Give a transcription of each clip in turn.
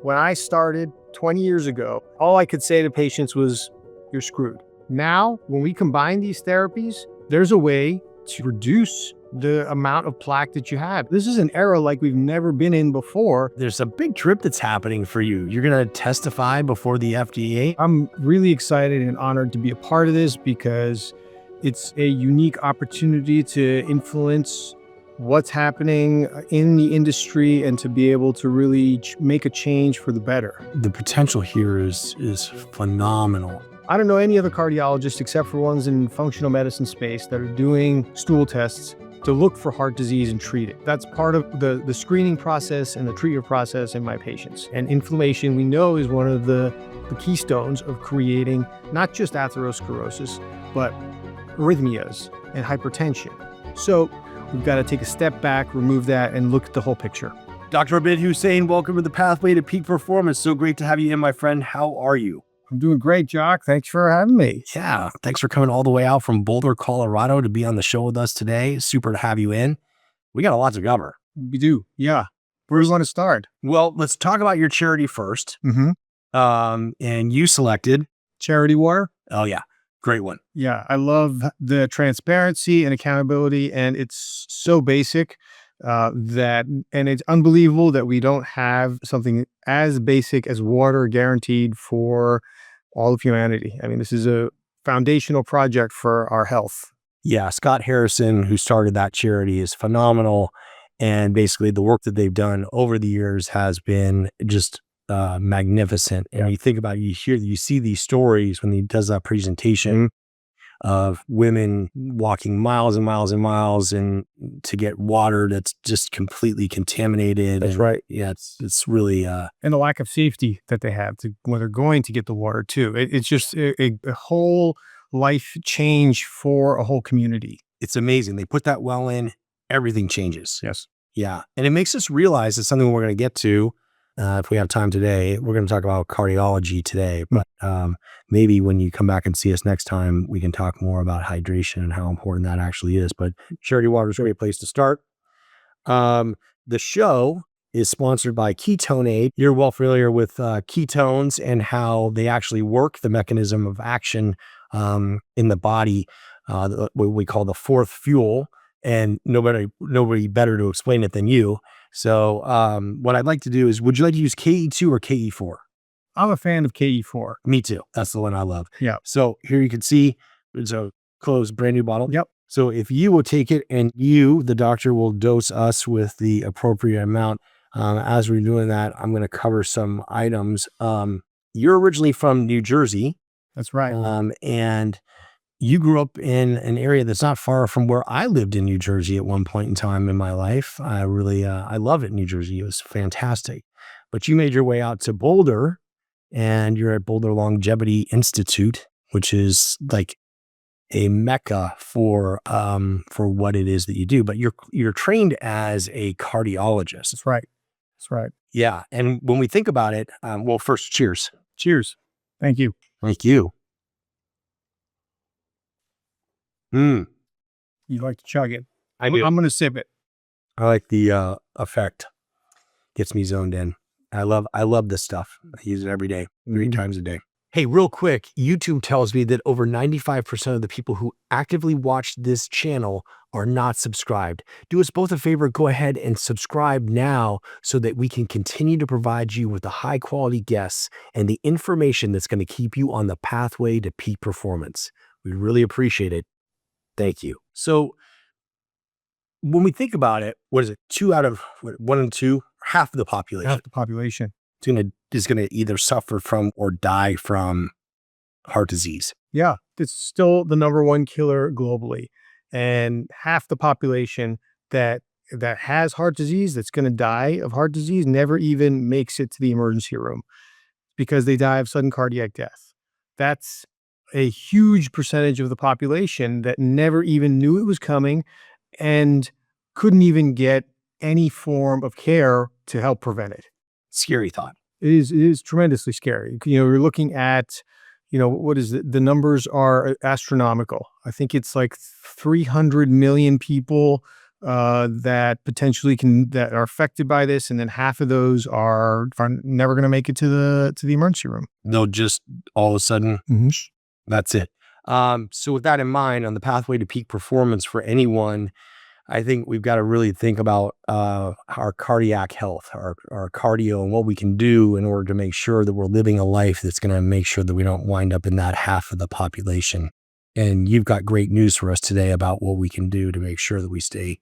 When I started 20 years ago, all I could say to patients was, you're screwed. Now, when we combine these therapies, there's a way to reduce the amount of plaque that you have. This is an era like we've never been in before. There's a big trip that's happening for you. You're going to testify before the FDA. I'm really excited and honored to be a part of this because it's a unique opportunity to influence what's happening in the industry and to be able to really make a change for the better. The potential here is phenomenal. I don't know any other cardiologists except for ones in functional medicine space that are doing stool tests to look for heart disease and treat it. That's part of the screening process and the treatment process in my patients. And inflammation, we know, is one of the keystones of creating not just atherosclerosis, but arrhythmias and hypertension. So we've got to take a step back, remove that, and look at the whole picture. Dr. Abid Husain, welcome to the Pathway to Peak Performance. So great to have you in, my friend. How are you? I'm doing great, Jock. Thanks for having me. Yeah, thanks for coming all the way out from Boulder, Colorado to be on the show with us today. Super to have you in. We got a lot to cover. We do, yeah. Where do you want to start? Well, let's talk about your charity first. And you selected Charity Water. Oh yeah, great one. Yeah, I love the transparency and accountability, and it's so basic and it's unbelievable that we don't have something as basic as water guaranteed for all of humanity. I mean, this is a foundational project for our health. Yeah, Scott Harrison, who started that charity, is phenomenal. And basically the work that they've done over the years has been just magnificent. And you think about it, you see these stories when he does that presentation of women walking miles and miles and miles and to get water that's just completely contaminated. That's right. Yeah, it's really and the lack of safety that they have when they're going to get the water too. It's just a whole life change for a whole community. It's amazing. They put that well in, everything changes. Yes. Yeah. And it makes us realize it's something we're going to get to. If we have time today, we're going to talk about cardiology today, but maybe when you come back and see us next time, we can talk more about hydration and how important that actually is. But Charity Water is a great place to start. The show is sponsored by Ketone Aid. You're well familiar with ketones and how they actually work, the mechanism of action in the body, what we call the fourth fuel. And nobody better to explain it than you. So what I'd like to do is, would you like to use KE2 or KE4? I'm a fan of KE4. Me too. That's the one I love. Yeah. So here you can see it's a closed brand new bottle. Yep. So if you will take it and you, the doctor, will dose us with the appropriate amount. As we're doing that, I'm going to cover some items. You're originally from New Jersey. That's right. And you grew up in an area that's not far from where I lived in New Jersey at one point in time in my life. I really, I love it in New Jersey. It was fantastic. But you made your way out to Boulder and you're at Boulder Longevity Institute, which is like a mecca for what it is that you do. But you're trained as a cardiologist. That's right. That's right. Yeah. And when we think about it, well, first, cheers. Cheers. Thank you. Thank you. You like to chug it? I do. I'm going to sip it. I like the effect. Gets me zoned in. I love this stuff. I use it every day, 3 times a day. Hey, real quick, YouTube tells me that over 95% of the people who actively watch this channel are not subscribed. Do us both a favor, go ahead and subscribe now so that we can continue to provide you with the high quality guests and the information that's going to keep you on the pathway to peak performance. We really appreciate it. Thank you. So when we think about it, what is it? 2 out of 1 and 2, half the population. Half the population is gonna either suffer from or die from heart disease. Yeah, it's still the #1 killer globally, and half the population that has heart disease, that's going to die of heart disease, never even makes it to the emergency room because they die of sudden cardiac death. That's a huge percentage of the population that never even knew it was coming and couldn't even get any form of care to help prevent it. Scary thought. It is tremendously scary. We're looking at, what is it? The numbers are astronomical. I think it's like 300 million people that potentially that are affected by this, and then half of those are never going to make it to the emergency room. They'll just all of a sudden, that's it. So with that in mind, on the pathway to peak performance for anyone, I think we've got to really think about our cardiac health, our cardio, and what we can do in order to make sure that we're living a life that's going to make sure that we don't wind up in that half of the population. And you've got great news for us today about what we can do to make sure that we stay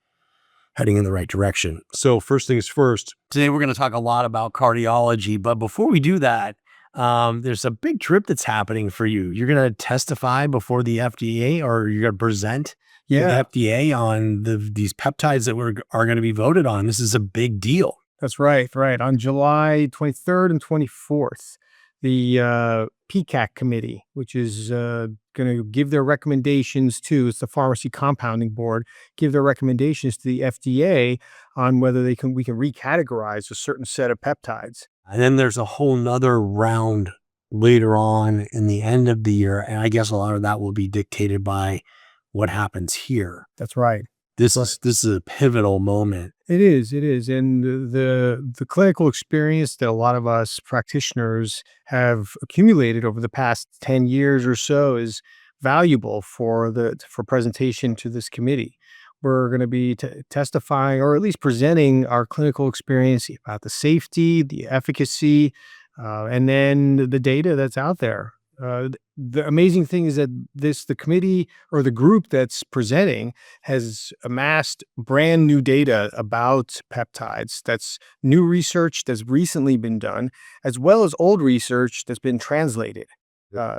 heading in the right direction. So first things first, today we're going to talk a lot about cardiology, but before we do that, there's a big trip that's happening for you. You're going to testify before the FDA, or you're going to present the FDA on these peptides that are going to be voted on. This is a big deal. That's right. Right. On July 23rd and 24th, the PCAC committee, which is going to give their recommendations to, it's the Pharmacy Compounding Board, give their recommendations to the FDA on whether we can recategorize a certain set of peptides. And then there's a whole nother round later on in the end of the year. And I guess a lot of that will be dictated by what happens here. That's right. This is a pivotal moment. It is. And the clinical experience that a lot of us practitioners have accumulated over the past 10 years or so is valuable for presentation to this committee. We're going to be testifying, or at least presenting, our clinical experience about the safety, the efficacy, and then the data that's out there. The amazing thing is that the committee, or the group that's presenting, has amassed brand new data about peptides. That's new research that's recently been done, as well as old research that's been translated,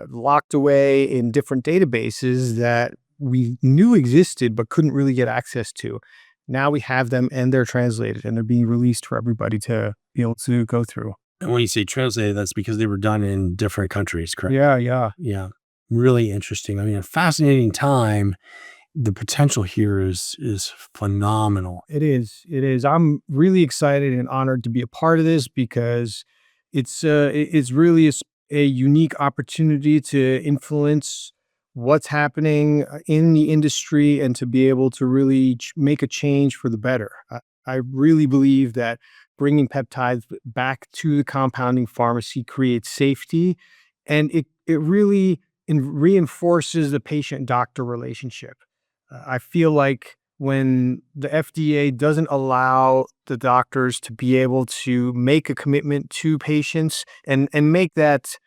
locked away in different databases that we knew existed but couldn't really get access to. Now we have them, and they're translated, and they're being released for everybody to be able to go through. And when you say translated, that's because they were done in different countries, correct? Yeah. Really interesting. I mean, a fascinating time. The potential here is phenomenal. It is. I'm really excited and honored to be a part of this, because it's really a unique opportunity to influence what's happening in the industry, and to be able to really make a change for the better. I really believe that bringing peptides back to the compounding pharmacy creates safety, and it really reinforces the patient-doctor relationship. I feel like when the FDA doesn't allow the doctors to be able to make a commitment to patients, and make that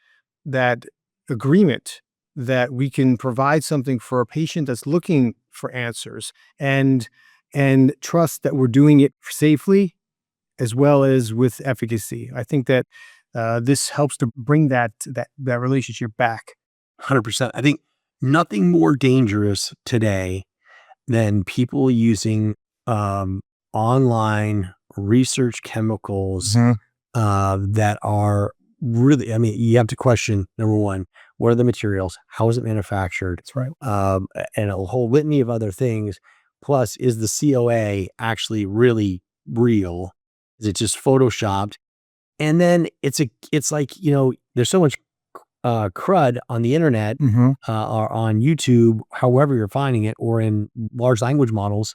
agreement that we can provide something for a patient that's looking for answers, and trust that we're doing it safely as well as with efficacy. I think that this helps to bring that relationship back. 100%. I think nothing more dangerous today than people using online research chemicals that are really, I mean, you have to question, number one, what are the materials? How is it manufactured? That's right. And a whole litany of other things. Plus, is the COA actually really real? Is it just photoshopped? And then it's like, there's so much crud on the internet, or on YouTube, however you're finding it, or in large language models,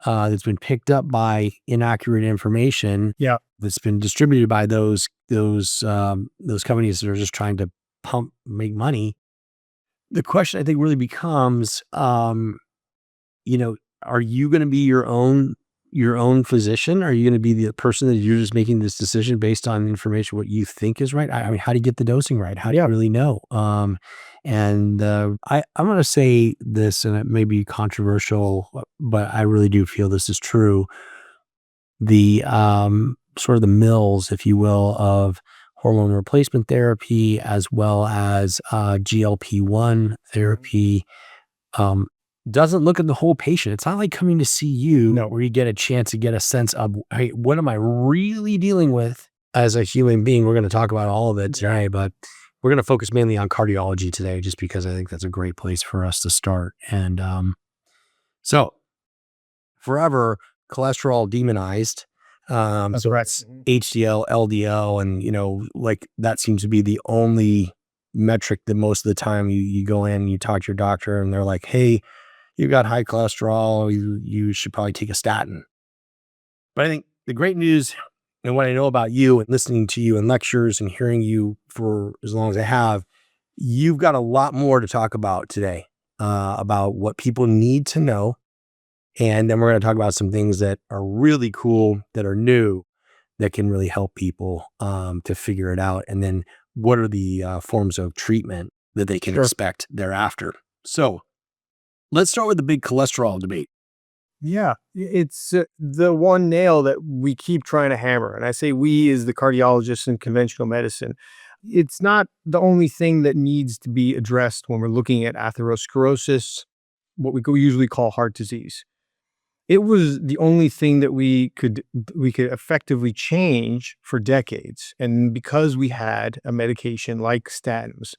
that's been picked up by inaccurate information. Yeah. That's been distributed by those companies that are just trying to make money. The question I think really becomes, are you going to be your own physician? Are you going to be the person that you're just making this decision based on information, what you think is right? I mean, how do you get the dosing right? How do you really know? I'm going to say this, and it may be controversial, but I really do feel this is true. The sort of the mills, if you will, of hormone replacement therapy, as well as GLP-1 therapy, doesn't look at the whole patient. It's not like coming to see you, where you get a chance to get a sense of, hey, what am I really dealing with as a human being? We're going to talk about all of it today, but we're going to focus mainly on cardiology today, just because I think that's a great place for us to start. And so forever, cholesterol demonized. That's So right. that's HDL, LDL, and like that seems to be the only metric that most of the time you go in and you talk to your doctor, and they're like, hey, you've got high cholesterol, you should probably take a statin. But I think the great news, and what I know about you and listening to you in lectures and hearing you for as long as I have, you've got a lot more to talk about today, about what people need to know. And then we're going to talk about some things that are really cool, that are new, that can really help people to figure it out. And then what are the forms of treatment that they can Sure. expect thereafter. So let's start with the big cholesterol debate. Yeah, it's the one nail that we keep trying to hammer. And I say we as the cardiologists in conventional medicine. It's not the only thing that needs to be addressed when we're looking at atherosclerosis, what we usually call heart disease. It was the only thing that we could effectively change for decades. And because we had a medication like statins.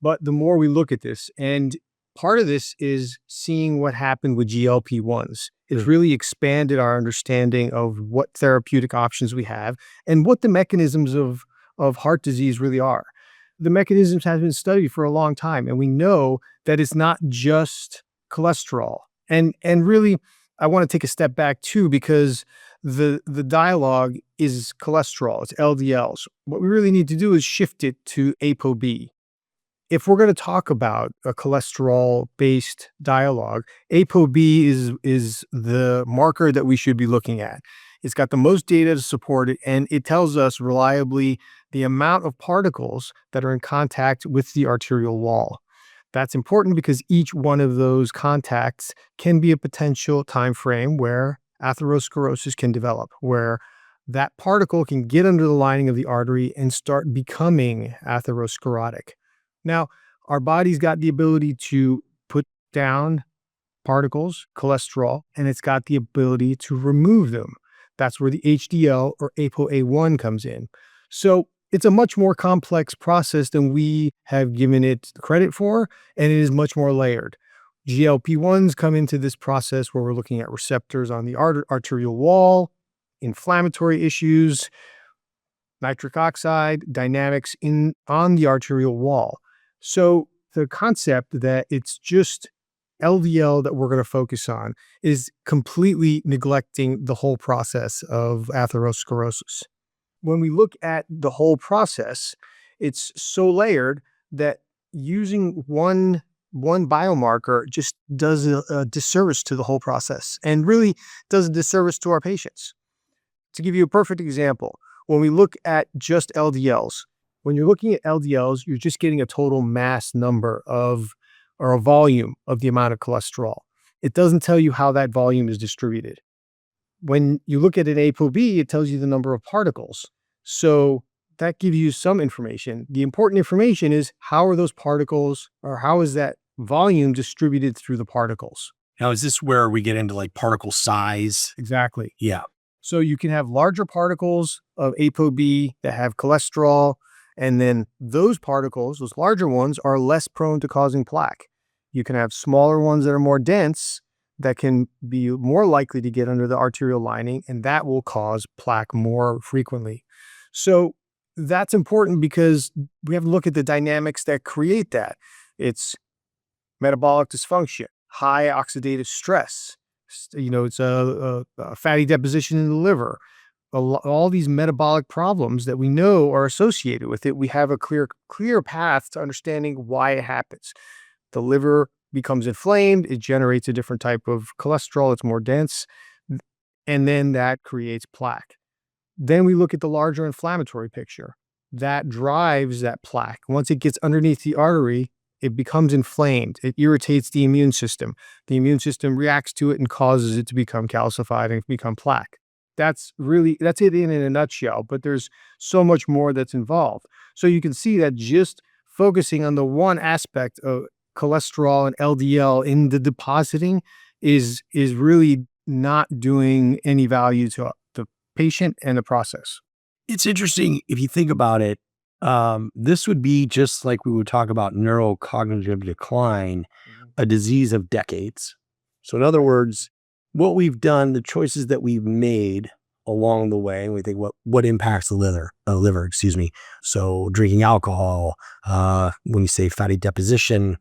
But the more we look at this, and part of this is seeing what happened with GLP-1s. It's really expanded our understanding of what therapeutic options we have and what the mechanisms of heart disease really are. The mechanisms have been studied for a long time, and we know that it's not just cholesterol. And really, I want to take a step back too, because the dialogue is cholesterol, it's LDLs. What we really need to do is shift it to ApoB. If we're going to talk about a cholesterol-based dialogue, ApoB is the marker that we should be looking at. It's got the most data to support it, and it tells us reliably the amount of particles that are in contact with the arterial wall. That's important because each one of those contacts can be a potential time frame where atherosclerosis can develop, where that particle can get under the lining of the artery and start becoming atherosclerotic. Now, our body's got the ability to put down particles, cholesterol, and it's got the ability to remove them. That's where the HDL or ApoA1 comes in. So it's a much more complex process than we have given it credit for, and it is much more layered. GLP-1s come into this process where we're looking at receptors on the arterial wall, inflammatory issues, nitric oxide, dynamics on the arterial wall. So the concept that it's just LDL that we're going to focus on is completely neglecting the whole process of atherosclerosis. When we look at the whole process, it's so layered that using one biomarker just does a disservice to the whole process and really does a disservice to our patients. To give you a perfect example, when we look at just LDLs, when you're looking at LDLs, you're just getting a total mass number or a volume of the amount of cholesterol. It doesn't tell you how that volume is distributed. When you look at an ApoB, it tells you the number of particles. So that gives you some information. The important information is how are those particles, or how is that volume distributed through the particles? Now, is this where we get into like particle size? Exactly. Yeah. So you can have larger particles of ApoB that have cholesterol, and then those particles, those larger ones, are less prone to causing plaque. You can have smaller ones that are more dense that can be more likely to get under the arterial lining, and that will cause plaque more frequently. So that's important because we have to look at the dynamics that create that. It's metabolic dysfunction, high oxidative stress. It's a fatty deposition in the liver. All these metabolic problems that we know are associated with it. We have a clear path to understanding why it happens. The liver becomes inflamed. It generates a different type of cholesterol. It's more dense. And then that creates plaque. Then we look at the larger inflammatory picture. That drives that plaque. Once it gets underneath the artery, it becomes inflamed. It irritates the immune system. The immune system reacts to it and causes it to become calcified and become plaque. That's it in a nutshell, but there's so much more that's involved. So you can see that just focusing on the one aspect of cholesterol and LDL in the depositing is really not doing any value to the patient and the process. It's interesting if you think about it. This would be just like we would talk about neurocognitive decline, a disease of decades. So in other words, what we've done, the choices that we've made along the way, and we think what impacts the liver, excuse me. So drinking alcohol, when you say fatty deposition,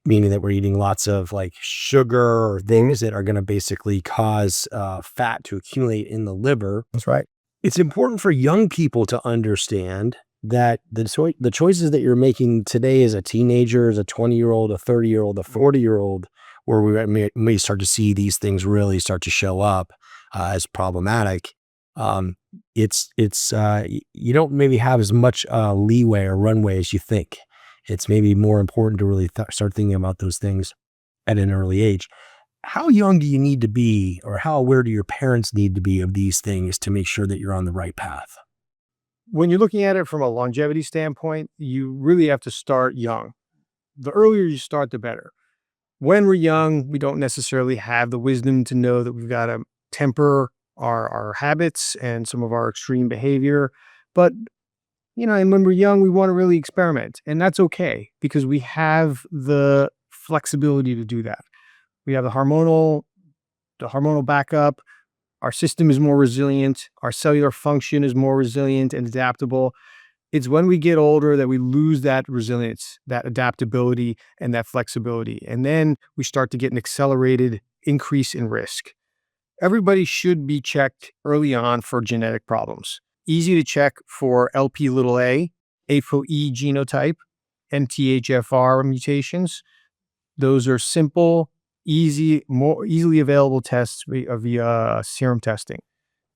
meaning that we're eating lots of like sugar or things that are going to basically cause fat to accumulate in the liver. That's right. It's important for young people to understand that the choices that you're making today as a teenager, as a 20-year-old, a 30-year-old, a 40-year-old, where we may start to see these things really start to show up as problematic. You don't maybe have as much leeway or runway as you think. It's maybe more important to really start thinking about those things at an early age. How young do you need to be, or how aware do your parents need to be of these things to make sure that you're on the right path? When you're looking at it from a longevity standpoint, you really have to start young. The earlier you start, the better. When we're young, we don't necessarily have the wisdom to know that we've got to temper our habits and some of our extreme behavior. But, and when we're young, we want to really experiment. And that's okay because we have the flexibility to do that. We have the hormonal backup. Our system is more resilient. Our cellular function is more resilient and adaptable. It's when we get older that we lose that resilience, that adaptability, and that flexibility. And then we start to get an accelerated increase in risk. Everybody should be checked early on for genetic problems. Easy to check for Lp(a), ApoE genotype, MTHFR mutations. Those are simple, more easily available tests via serum testing.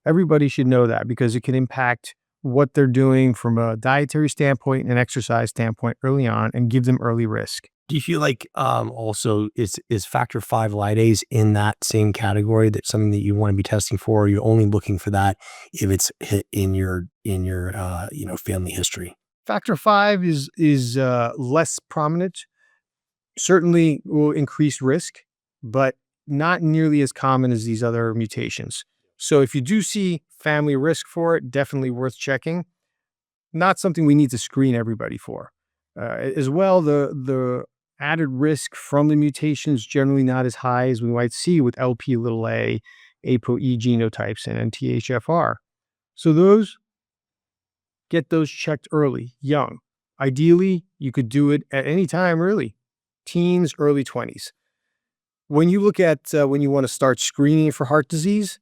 Everybody should know that because it can impact what they're doing from a dietary standpoint and exercise standpoint early on and give them early risk. Do you feel like also is factor V lipase in that same category, that's something that you want to be testing for? Or you're only looking for that if it's hit in your family history? Factor V is less prominent. Certainly will increase risk, but not nearly as common as these other mutations. So if you do see family risk for it, definitely worth checking. Not something we need to screen everybody for. As well, the added risk from the mutations generally not as high as we might see with Lp(a), ApoE genotypes, and MTHFR. So get those checked early, young. Ideally, you could do it at any time early, teens, early 20s. When you look at when you want to start screening for heart disease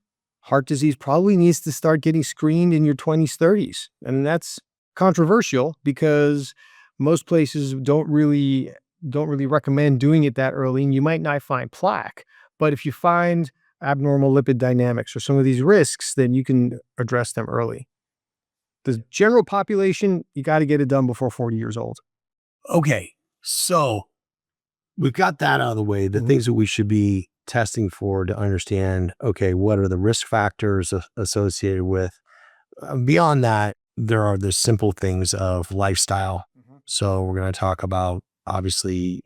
probably needs to start getting screened in your 20s, 30s. And that's controversial because most places don't really recommend doing it that early, and you might not find plaque. But if you find abnormal lipid dynamics or some of these risks, then you can address them early. The general population, you got to get it done before 40 years old. Okay, so we've got that out of the way, the things that we should be testing for to understand, okay, what are the risk factors associated with? Beyond that, there are the simple things of lifestyle. So we're going to talk about, obviously,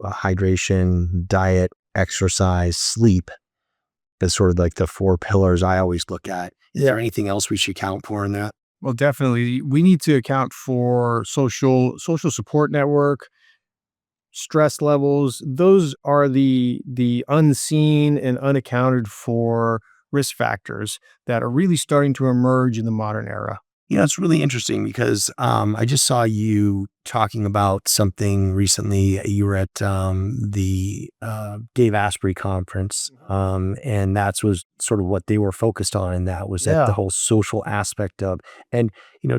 hydration, diet, exercise, sleep. That's sort of like the 4 pillars I always look at. Is there anything else we should account for in that? Well, definitely. We need to account for social support network, stress levels. Those are the unseen and unaccounted for risk factors that are really starting to emerge in the modern era. It's really interesting because I just saw you talking about something recently. You were at the Dave Asprey conference, and that was sort of what they were focused on, and that was that the whole social aspect of. And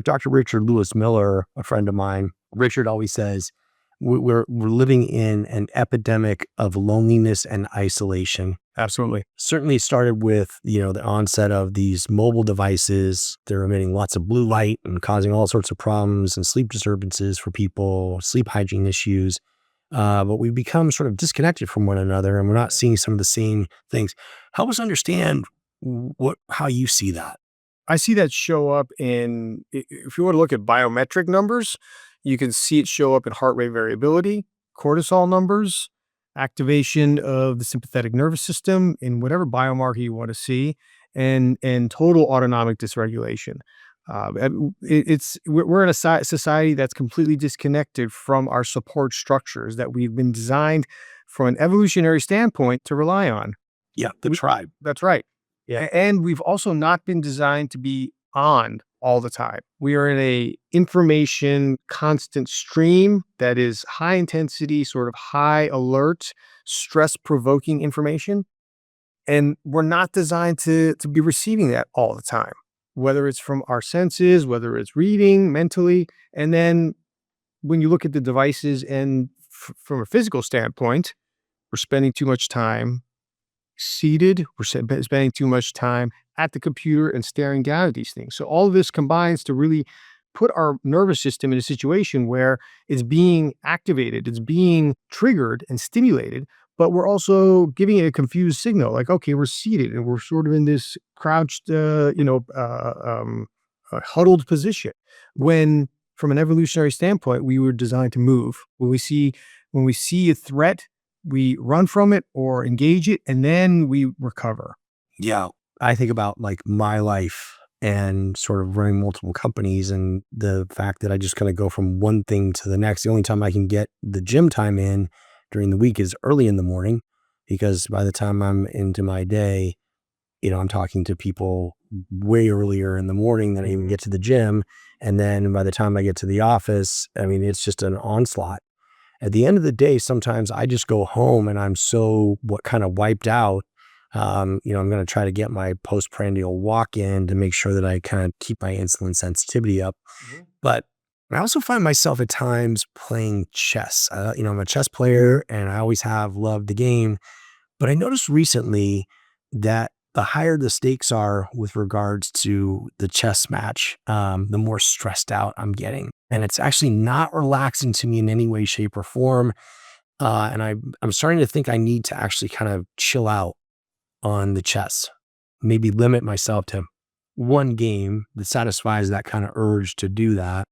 Dr. Richard Lewis Miller, a friend of mine, Richard always says we're living in an epidemic of loneliness and isolation. Absolutely. Certainly started with, the onset of these mobile devices. They're emitting lots of blue light and causing all sorts of problems and sleep disturbances for people, sleep hygiene issues. But we've become sort of disconnected from one another, and we're not seeing some of the same things. Help us understand how you see that. I see that show up if you want to look at biometric numbers, you can see it show up in heart rate variability, cortisol numbers, activation of the sympathetic nervous system in whatever biomarker you want to see, and total autonomic dysregulation. We're in a society that's completely disconnected from our support structures that we've been designed from an evolutionary standpoint to rely on. Yeah, the tribe. That's right. Yeah. And we've also not been designed to be on all the time. We are in a information constant stream that is high intensity, sort of high alert, stress provoking information. And we're not designed to be receiving that all the time, whether it's from our senses, whether it's reading mentally. And then when you look at the devices and from a physical standpoint, we're spending too much time seated, spending too much time at the computer and staring down at these things. So all of this combines to really put our nervous system in a situation where it's being activated, it's being triggered and stimulated, but we're also giving it a confused signal like, okay, we're seated and we're sort of in this crouched, huddled position. When from an evolutionary standpoint, we were designed to move. When we see a threat, we run from it or engage it, and then we recover. Yeah. I think about like my life and sort of running multiple companies and the fact that I just kind of go from one thing to the next. The only time I can get the gym time in during the week is early in the morning, because by the time I'm into my day, I'm talking to people way earlier in the morning than I even get to the gym. And then by the time I get to the office, I mean, it's just an onslaught. At the end of the day, sometimes I just go home and I'm so kind of wiped out. I'm going to try to get my postprandial walk in to make sure that I kind of keep my insulin sensitivity up. But I also find myself at times playing chess. I'm a chess player and I always have loved the game. But I noticed recently that the higher the stakes are with regards to the chess match, the more stressed out I'm getting. And it's actually not relaxing to me in any way, shape, or form. And I'm starting to think I need to actually kind of chill out on the chess, maybe limit myself to one game that satisfies that kind of urge to do that,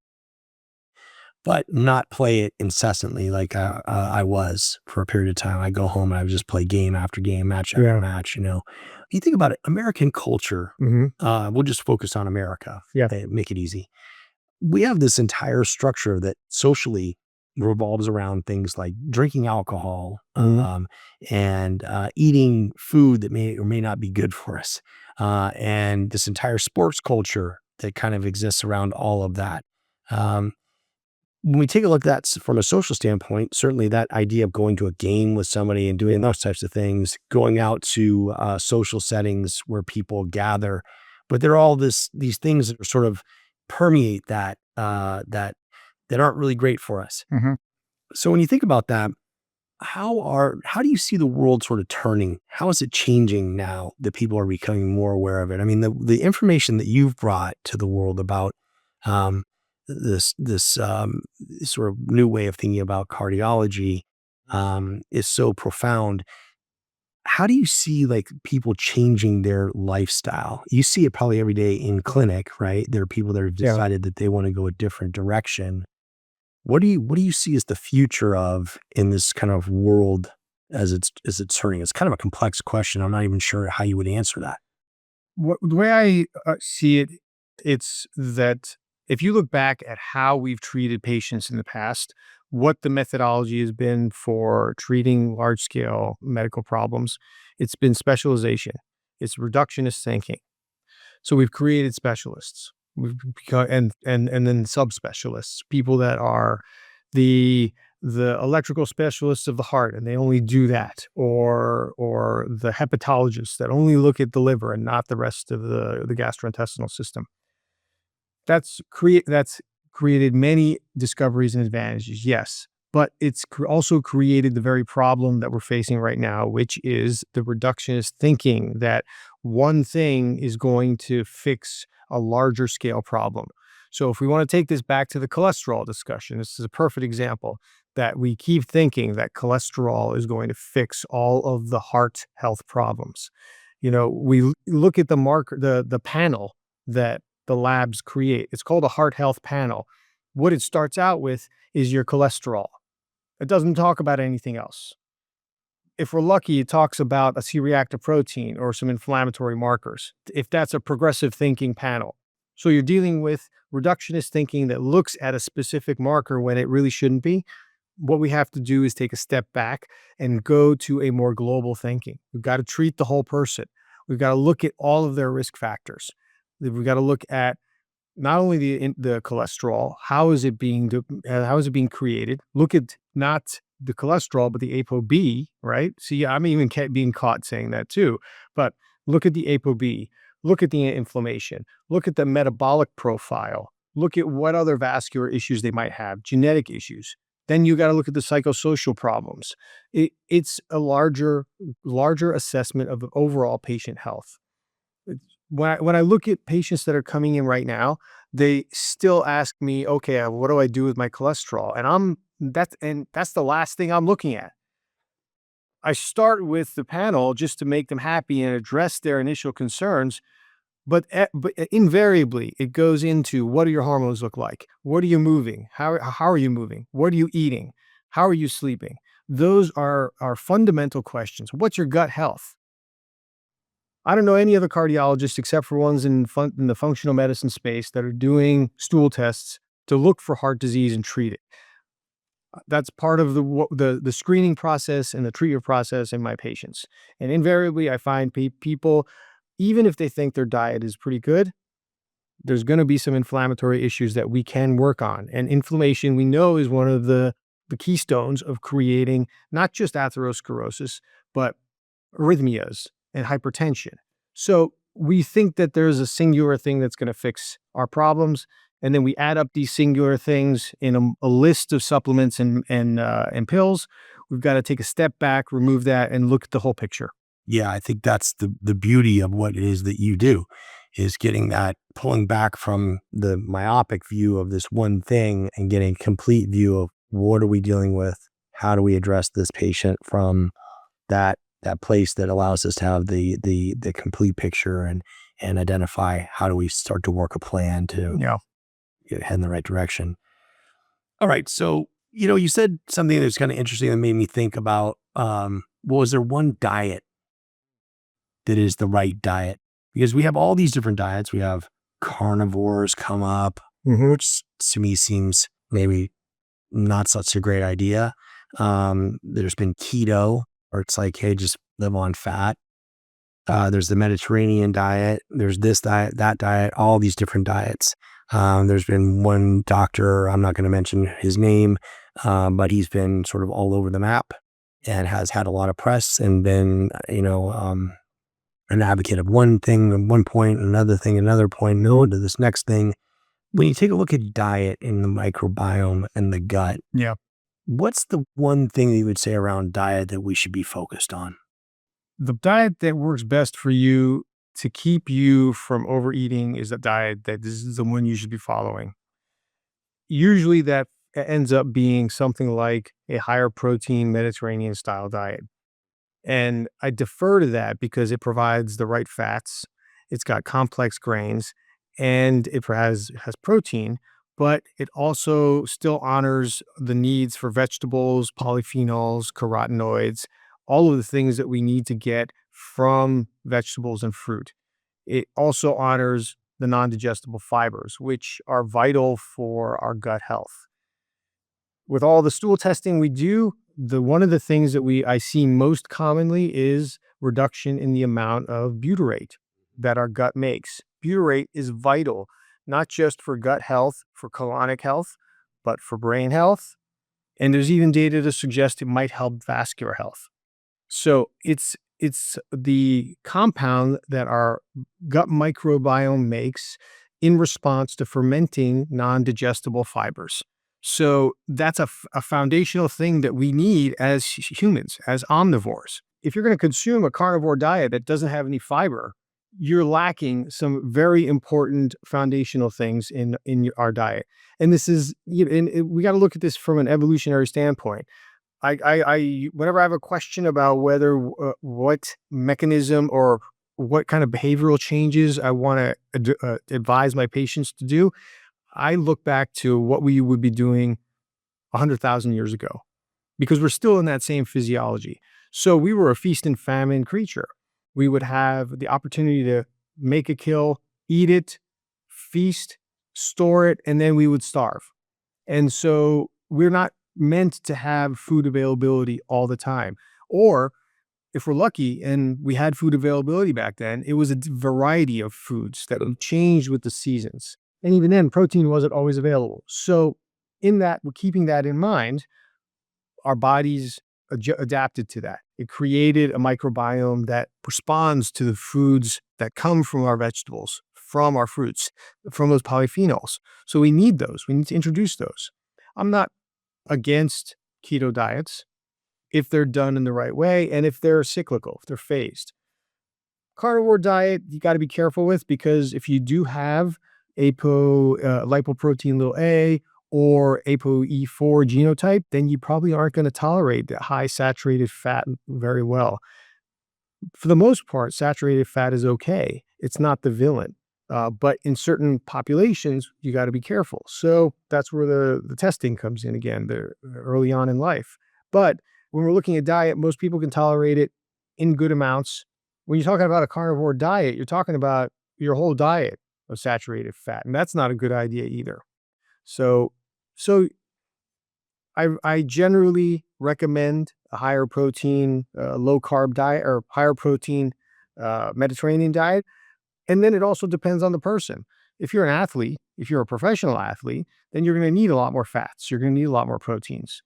but not play it incessantly like I was for a period of time. I go home and I would just play game after game, match after match. You think about it, American culture. We'll just focus on America. Yeah. Make it easy. We have this entire structure that socially revolves around things like drinking alcohol, and eating food that may or may not be good for us, and this entire sports culture that kind of exists around all of that. When we take a look at that from a social standpoint, certainly that idea of going to a game with somebody and doing those types of things, going out to social settings where people gather, but there are all these things that are sort of permeate that aren't really great for us. So when you think about that, how do you see the world sort of turning? How is it changing now that people are becoming more aware of it? I mean, the information that you've brought to the world about um, this sort of new way of thinking about cardiology is so profound. How do you see like people changing their lifestyle? You see it probably every day in clinic, right? There are people that have decided that they want to go a different direction. What do you see as the future of in this kind of world as it's turning? It's kind of a complex question. I'm not even sure how you would answer that. The way I see it, it's that if you look back at how we've treated patients in the past, what the methodology has been for treating large scale medical problems, it's been specialization. It's reductionist thinking. So we've created specialists. We've become, and then subspecialists, people that are the electrical specialists of the heart, and they only do that, or the hepatologists that only look at the liver and not the rest of the gastrointestinal system. That's created many discoveries and advantages, yes, but it's also created the very problem that we're facing right now, which is the reductionist thinking that one thing is going to fix a larger scale problem. So if we want to take this back to the cholesterol discussion, this is a perfect example that we keep thinking that cholesterol is going to fix all of the heart health problems. We look at the marker, the panel that the labs create. It's called a heart health panel. What it starts out with is your cholesterol. It doesn't talk about anything else. If we're lucky, it talks about a C-reactive protein or some inflammatory markers, if that's a progressive thinking panel. So you're dealing with reductionist thinking that looks at a specific marker when it really shouldn't be. What we have to do is take a step back and go to a more global thinking. We've got to treat the whole person. We've got to look at all of their risk factors. We've got to look at not only the cholesterol, how is it being created? Look at not the cholesterol, but the ApoB, right? See, I'm even being caught saying that too. But look at the ApoB, look at the inflammation, look at the metabolic profile, look at what other vascular issues they might have, genetic issues. Then you got to look at the psychosocial problems. It's a larger assessment of the overall patient health. When I look at patients that are coming in right now, they still ask me, "Okay, what do I do with my cholesterol?" And that's the last thing I'm looking at. I start with the panel just to make them happy and address their initial concerns, but invariably it goes into, what do your hormones look like? What are you moving? How are you moving? What are you eating? How are you sleeping? Those are fundamental questions. What's your gut health? I don't know any other cardiologists except for ones in the functional medicine space that are doing stool tests to look for heart disease and treat it. That's part of the screening process and the treatment process in my patients. And invariably, I find people, even if they think their diet is pretty good, there's going to be some inflammatory issues that we can work on. And inflammation, we know, is one of the keystones of creating not just atherosclerosis, but arrhythmias and hypertension. So we think that there's a singular thing that's going to fix our problems, and then we add up these singular things in a list of supplements and pills. We've got to take a step back, remove that, and look at the whole picture. Yeah, I think that's the beauty of what it is that you do, is getting that, pulling back from the myopic view of this one thing and getting a complete view of what are we dealing with? How do we address this patient from that place that allows us to have the complete picture and identify how do we start to work a plan to Yeah. head in the right direction. All right. So, you said something that's kind of interesting that made me think about, was there one diet that is the right diet? Because we have all these different diets. We have carnivores come up, which to me seems maybe not such a great idea. There's been keto, or it's like, hey, just live on fat. There's the Mediterranean diet. There's this diet, that diet, all these different diets. There's been one doctor, I'm not going to mention his name, but he's been sort of all over the map and has had a lot of press and been, an advocate of one thing at one point, another thing, another point, no to this next thing. When you take a look at diet in the microbiome and the gut, Yeah. what's the one thing that you would say around diet that we should be focused on? The diet that works best for you to keep you from overeating is a diet that this is the one you should be following. Usually that ends up being something like a higher protein Mediterranean style diet. And I defer to that because it provides the right fats. It's got complex grains and it has protein, but it also still honors the needs for vegetables, polyphenols, carotenoids, all of the things that we need to get from vegetables and fruit. It also honors the non-digestible fibers, which are vital for our gut health. With all the stool testing we do, one of the things that I see most commonly is reduction in the amount of butyrate that our gut makes. Butyrate is vital, not just for gut health, for colonic health, but for brain health. And there's even data to suggest it might help vascular health. So it's the compound that our gut microbiome makes in response to fermenting non-digestible fibers. So that's a foundational thing that we need as humans, as omnivores. If you're going to consume a carnivore diet that doesn't have any fiber, you're lacking some very important foundational things in our diet. And this is, we got to look at this from an evolutionary standpoint. Whenever I have a question about whether what mechanism or what kind of behavioral changes I want to advise my patients to do, I look back to what we would be doing 100,000 years ago, because we're still in that same physiology. So we were a feast and famine creature. We would have the opportunity to make a kill, eat it, feast, store it, and then we would starve. And so we're not meant to have food availability all the time. Or if we're lucky and we had food availability back then, it was a variety of foods that changed with the seasons. And even then, protein wasn't always available. So in that, keeping that in mind, our bodies adapted to that. It created a microbiome that responds to the foods that come from our vegetables, from our fruits, from those polyphenols. So we need those. We need to introduce those. I'm not against keto diets if they're done in the right way and if they're cyclical, if they're phased. Carnivore diet, you got to be careful with, because if you do have lipoprotein little a or ApoE4 genotype, then you probably aren't going to tolerate the high saturated fat very well. For the most part, saturated fat is okay. It's not the villain. But in certain populations, you got to be careful. So that's where the testing comes in again, early on in life. But when we're looking at diet, most people can tolerate it in good amounts. When you're talking about a carnivore diet, you're talking about your whole diet of saturated fat, and that's not a good idea either. So, so I generally recommend a higher protein, low carb diet, or higher protein Mediterranean diet. And then it also depends on the person. If you're an athlete, if you're a professional athlete, then you're going to need a lot more fats. You're going to need a lot more proteins.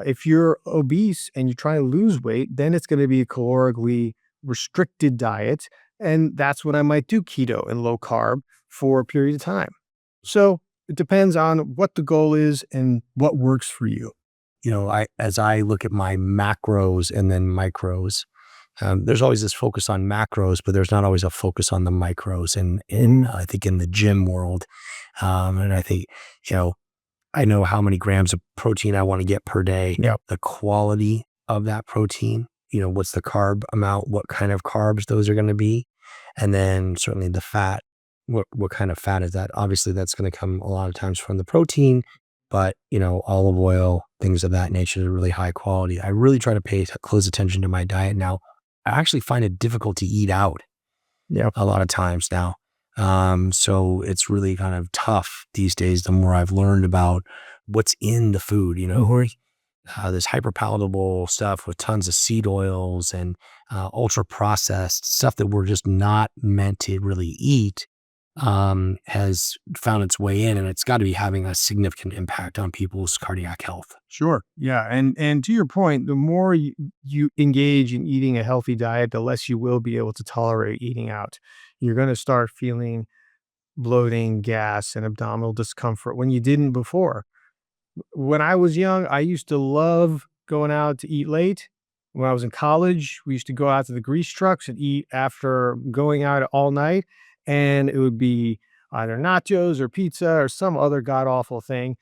If you're obese and you're trying to lose weight, then it's going to be a calorically restricted diet. And that's when I might do keto and low carb for a period of time. So it depends on what the goal is and what works for you. As I look at my macros and then micros, there's always this focus on macros, but there's not always a focus on the micros. And I think in the gym world, and I think, I know how many grams of protein I want to get per day. Yep. The quality of that protein, what's the carb amount, what kind of carbs those are going to be. And then certainly the fat, what kind of fat is that? Obviously that's going to come a lot of times from the protein, but olive oil, things of that nature are really high quality. I really try to pay close attention to my diet now. I actually find it difficult to eat out a lot of times now. So it's really kind of tough these days, the more I've learned about what's in the food, this hyper palatable stuff with tons of seed oils and ultra processed stuff that we're just not meant to really eat, has found its way in, and it's got to be having a significant impact on people's cardiac health. Sure. Yeah. And to your point, the more you engage in eating a healthy diet, the less you will be able to tolerate eating out. You're going to start feeling bloating, gas, and abdominal discomfort when you didn't before. When I was young, I used to love going out to eat late. When I was in college, we used to go out to the grease trucks and eat after going out all night. And it would be either nachos or pizza or some other god awful thing.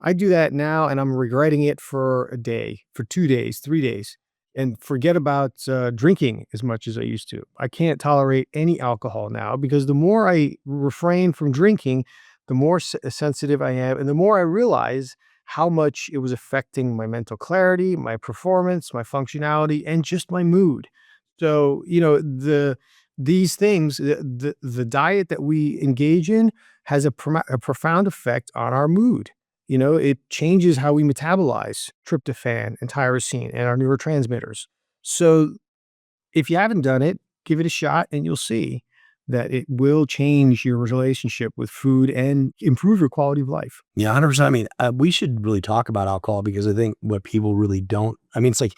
I do that now and I'm regretting it for a day, for 2 days, 3 days, and forget about drinking as much as I used to. I can't tolerate any alcohol now because the more I refrain from drinking, the more sensitive I am, and the more I realize how much it was affecting my mental clarity, my performance, my functionality, and just my mood. So, these things, the diet that we engage in has a profound effect on our mood. It changes how we metabolize tryptophan and tyrosine and our neurotransmitters. So if you haven't done it, give it a shot and you'll see that it will change your relationship with food and improve your quality of life. Yeah, 100%. I mean, we should really talk about alcohol, because I think what people really don't, it's like,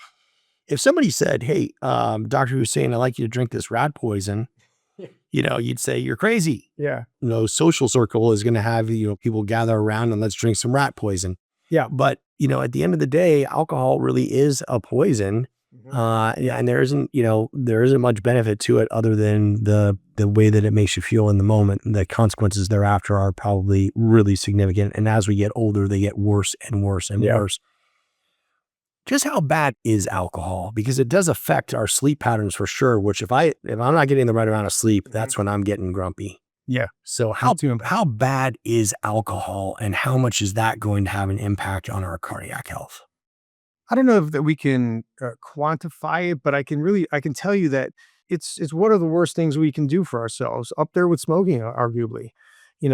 if somebody said, "Hey, Dr. Husain, I'd like you to drink this rat poison," you'd say you're crazy. Yeah. No social circle is going to have, people gather around and let's drink some rat poison. Yeah. But, at the end of the day, alcohol really is a poison. And there isn't much benefit to it other than the way that it makes you feel in the moment. The consequences thereafter are probably really significant. And as we get older, they get worse and worse and worse. Just how bad is alcohol? Because it does affect our sleep patterns for sure, which if I'm not getting the right amount of sleep, that's when I'm getting grumpy. Yeah. So how bad is alcohol, and how much is that going to have an impact on our cardiac health? I don't know if that we can quantify it, but I can tell you that it's one of the worst things we can do for ourselves, up there with smoking, arguably.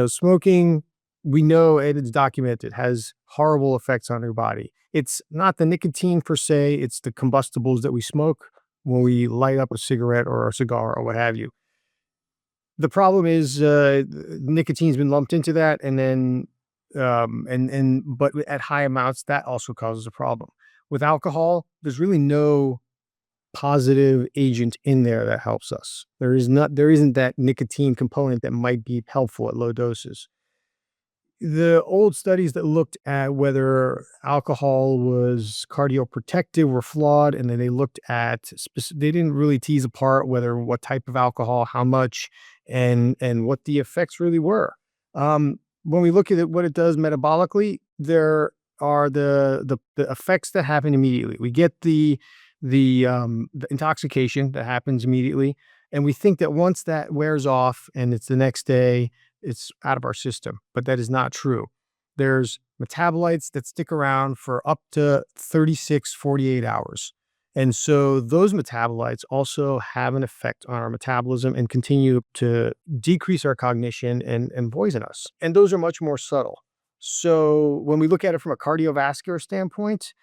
Smoking, we know, and it's documented, has horrible effects on your body. It's not the nicotine per se, it's the combustibles that we smoke when we light up a cigarette or a cigar or what have you. The problem is nicotine's been lumped into that, and then but at high amounts that also causes a problem. With alcohol, there's really no positive agent in there that helps us. There isn't that nicotine component that might be helpful at low doses. The old studies that looked at whether alcohol was cardioprotective were flawed, and then they looked at they didn't really tease apart whether what type of alcohol, how much, and what the effects really were. When we look at it, what it does metabolically, there are the effects that happen immediately. We get the intoxication that happens immediately, and we think that once that wears off and it's the next day, it's out of our system, but that is not true. There's metabolites that stick around for up to 36, 48 hours. And so those metabolites also have an effect on our metabolism and continue to decrease our cognition and poison us. And those are much more subtle. So when we look at it from a cardiovascular standpoint,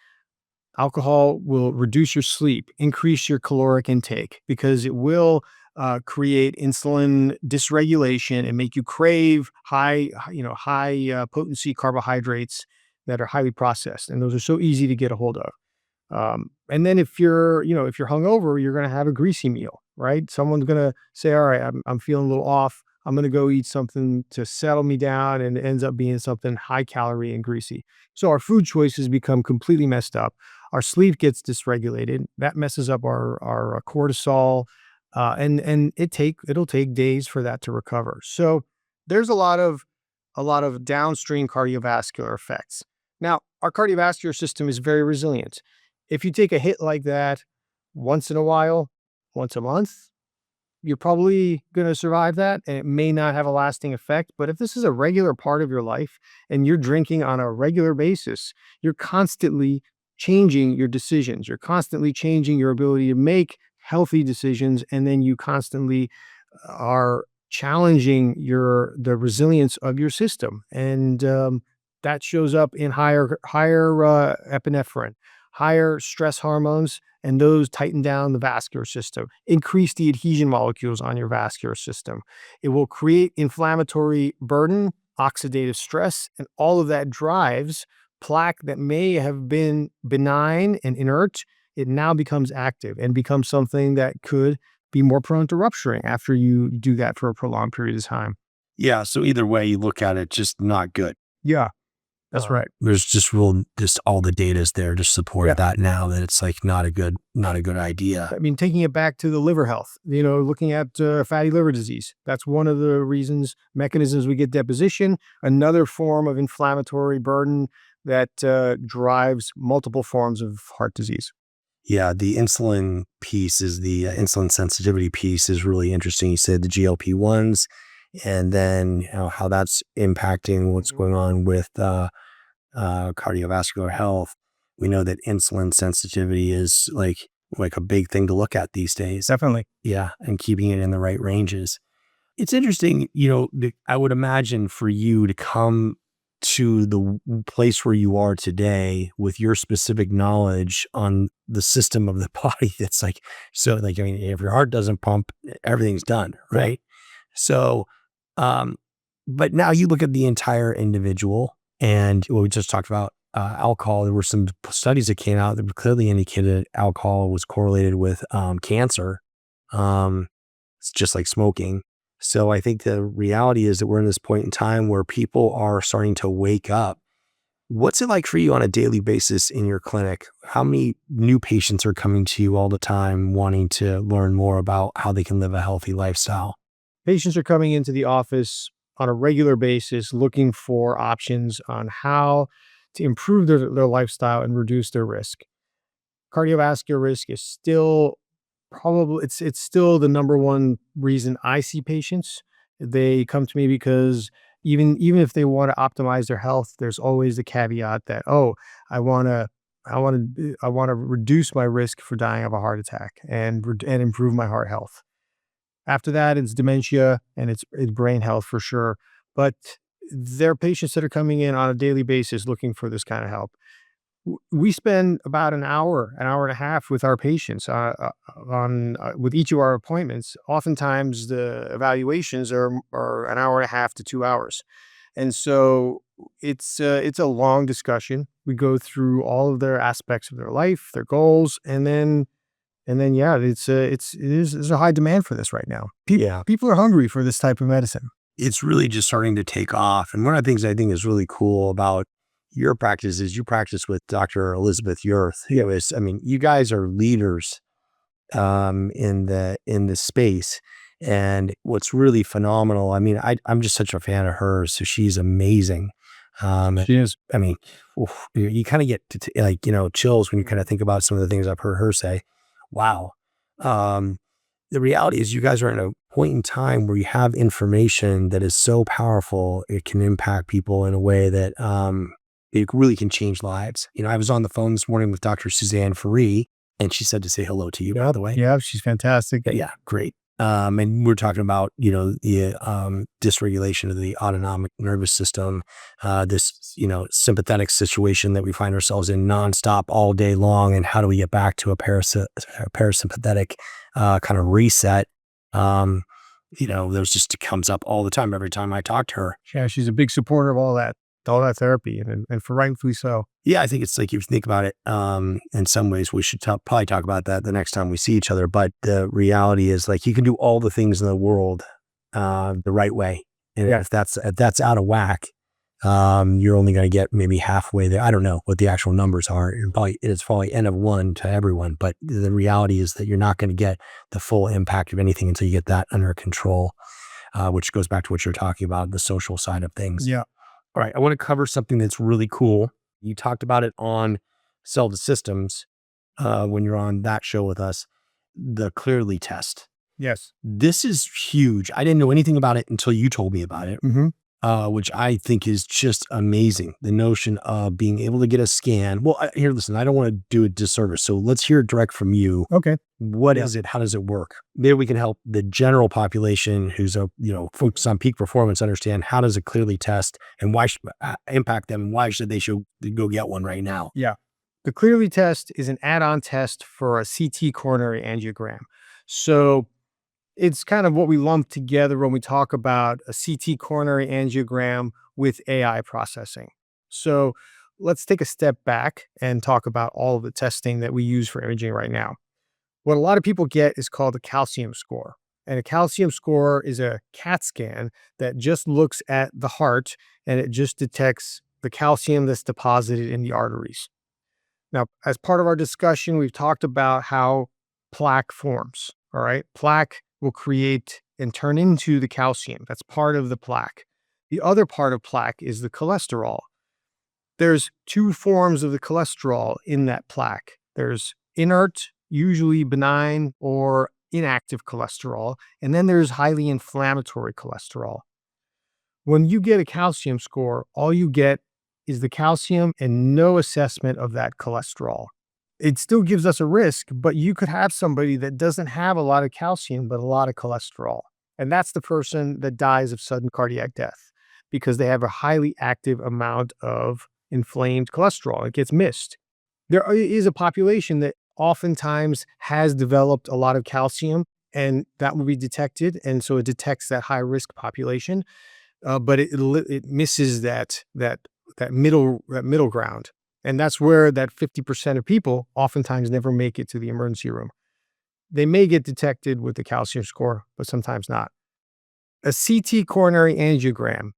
alcohol will reduce your sleep, increase your caloric intake, because it will create insulin dysregulation and make you crave high potency carbohydrates that are highly processed, and those are so easy to get a hold of. And then if you're hungover, you're going to have a greasy meal, right? Someone's going to say, "All right, I'm feeling a little off. I'm going to go eat something to settle me down," and it ends up being something high calorie and greasy. So our food choices become completely messed up. Our sleep gets dysregulated. That messes up our cortisol, and it'll take days for that to recover. So there's a lot of downstream cardiovascular effects. Now, our cardiovascular system is very resilient. If you take a hit like that once in a while, once a month, you're probably going to survive that, and it may not have a lasting effect. But if this is a regular part of your life and you're drinking on a regular basis, you're constantly changing your decisions. You're constantly changing your ability to make healthy decisions, and then you constantly are challenging the resilience of your system, and that shows up in higher epinephrine, higher stress hormones, and those tighten down the vascular system, increase the adhesion molecules on your vascular system. It will create inflammatory burden, oxidative stress, and all of that drives plaque that may have been benign and inert. It now becomes active and becomes something that could be more prone to rupturing after you do that for a prolonged period of time. Yeah. So either way you look at it, just not good. Yeah, that's right. There's just all the data is there to support that now that it's like not a good idea. I mean, taking it back to the liver health, looking at fatty liver disease, that's one of the mechanisms we get deposition, another form of inflammatory burden that drives multiple forms of heart disease. Yeah, the insulin piece insulin sensitivity piece is really interesting. You said the GLP-1s, and then how that's impacting what's going on with cardiovascular health. We know that insulin sensitivity is like a big thing to look at these days. Definitely. Yeah, and keeping it in the right ranges. It's interesting, I would imagine for you to come to the place where you are today with your specific knowledge on the system of the body. That's like, so like, I mean, if your heart doesn't pump, everything's done. Right. So, but now you look at the entire individual, and what we just talked about, alcohol. There were some studies that came out that clearly indicated alcohol was correlated with cancer. It's just like smoking. So I think the reality is that we're in this point in time where people are starting to wake up. What's it like for you on a daily basis in your clinic? How many new patients are coming to you all the time wanting to learn more about how they can live a healthy lifestyle? Patients are coming into the office on a regular basis looking for options on how to improve their lifestyle and reduce their risk. Cardiovascular risk is still it's still the number one reason I see patients. They come to me because even if they want to optimize their health, there's always the caveat that, oh, I want to reduce my risk for dying of a heart attack and improve my heart health. After that, it's dementia and it's brain health for sure. But there are patients that are coming in on a daily basis looking for this kind of help. We spend about an hour and a half with our patients with each of our appointments. Oftentimes, the evaluations are an hour and a half to 2 hours, and so it's a long discussion. We go through all of their aspects of their life, their goals, and then yeah, there's a high demand for this right now. Yeah. People are hungry for this type of medicine. It's really just starting to take off. And one of the things I think is really cool about your practice is you practice with Dr. Elizabeth Yurth, who is, I mean, you guys are leaders in the space. And what's really phenomenal, I mean, I'm just such a fan of hers. So she's amazing. She is. I mean, oof, you kind of get like, chills when you kind of think about some of the things I've heard her say. Wow. The reality is you guys are in a point in time where you have information that is so powerful, it can impact people in a way that it really can change lives. I was on the phone this morning with Dr. Suzanne Faree, and she said to say hello to you, by the way. Yeah, she's fantastic. Yeah, great. And we're talking about, the dysregulation of the autonomic nervous system, this, sympathetic situation that we find ourselves in nonstop all day long. And how do we get back to a parasympathetic kind of reset? There's just comes up all the time every time I talk to her. Yeah, she's a big supporter of all that therapy, and for rightfully so. Yeah, I think it's like, if you think about it, in some ways we should probably talk about that the next time we see each other. But the reality is, like, you can do all the things in the world the right way. And if that's out of whack, you're only going to get maybe halfway there. I don't know what the actual numbers are. It's probably N of 1 to everyone. But the reality is that you're not going to get the full impact of anything until you get that under control, which goes back to what you're talking about, the social side of things. Yeah. All right, I want to cover something that's really cool. You talked about it on Cell to Systems when you're on that show with us, the Cleerly test. Yes. This is huge. I didn't know anything about it until you told me about it, which I think is just amazing. The notion of being able to get a scan. Well, here, listen, I don't want to do a disservice, so let's hear it direct from you. Okay. What is it? How does it work? Maybe we can help the general population who's focused on peak performance understand how does a Cleerly test and why should impact them, and why should they go get one right now? Yeah. The Cleerly test is an add-on test for a CT coronary angiogram. So it's kind of what we lump together when we talk about a CT coronary angiogram with AI processing. So let's take a step back and talk about all of the testing that we use for imaging right now. What a lot of people get is called a calcium score. And a calcium score is a CAT scan that just looks at the heart and it just detects the calcium that's deposited in the arteries. Now, as part of our discussion, we've talked about how plaque forms. All right. Plaque will create and turn into the calcium. That's part of the plaque. The other part of plaque is the cholesterol. There's two forms of the cholesterol in that plaque. There's inert, usually benign or inactive cholesterol, and then there's highly inflammatory cholesterol. When you get a calcium score, all you get is the calcium and no assessment of that cholesterol. It still gives us a risk, but you could have somebody that doesn't have a lot of calcium, but a lot of cholesterol. And that's the person that dies of sudden cardiac death because they have a highly active amount of inflamed cholesterol. It gets missed. There is a population that oftentimes has developed a lot of calcium, and that will be detected. And so it detects that high risk population, but it misses that middle ground. And that's where that 50% of people oftentimes never make it to the emergency room. They may get detected with the calcium score, but sometimes not. A CT coronary angiogram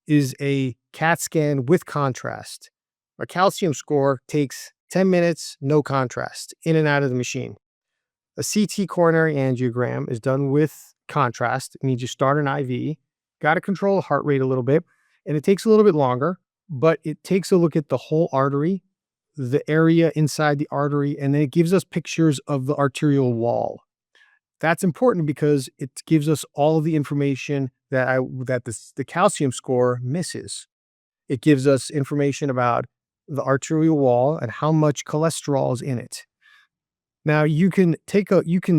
is a CAT scan with contrast. A calcium score takes 10 minutes, no contrast, in and out of the machine. A CT coronary angiogram is done with contrast. It means you start an IV, got to control the heart rate a little bit, and it takes a little bit longer, but it takes a look at the whole artery, the area inside the artery, and then it gives us pictures of the arterial wall. That's important because it gives us all of the information that the calcium score misses. It gives us information about the arterial wall and how much cholesterol is in it. Now you can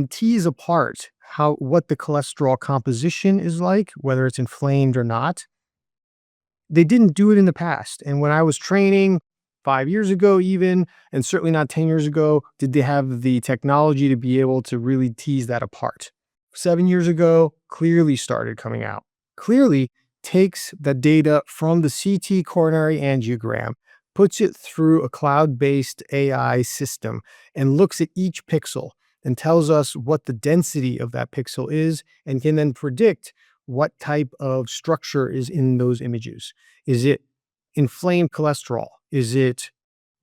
tease apart what the cholesterol composition is like, whether it's inflamed or not. They didn't do it in the past. And when I was training 5 years ago even, and certainly not 10 years ago, did they have the technology to be able to really tease that apart. 7 years ago, Cleerly started coming out. Cleerly takes the data from the CT coronary angiogram, puts it through a cloud-based AI system, and looks at each pixel and tells us what the density of that pixel is, and can then predict what type of structure is in those images. Is it inflamed cholesterol? Is it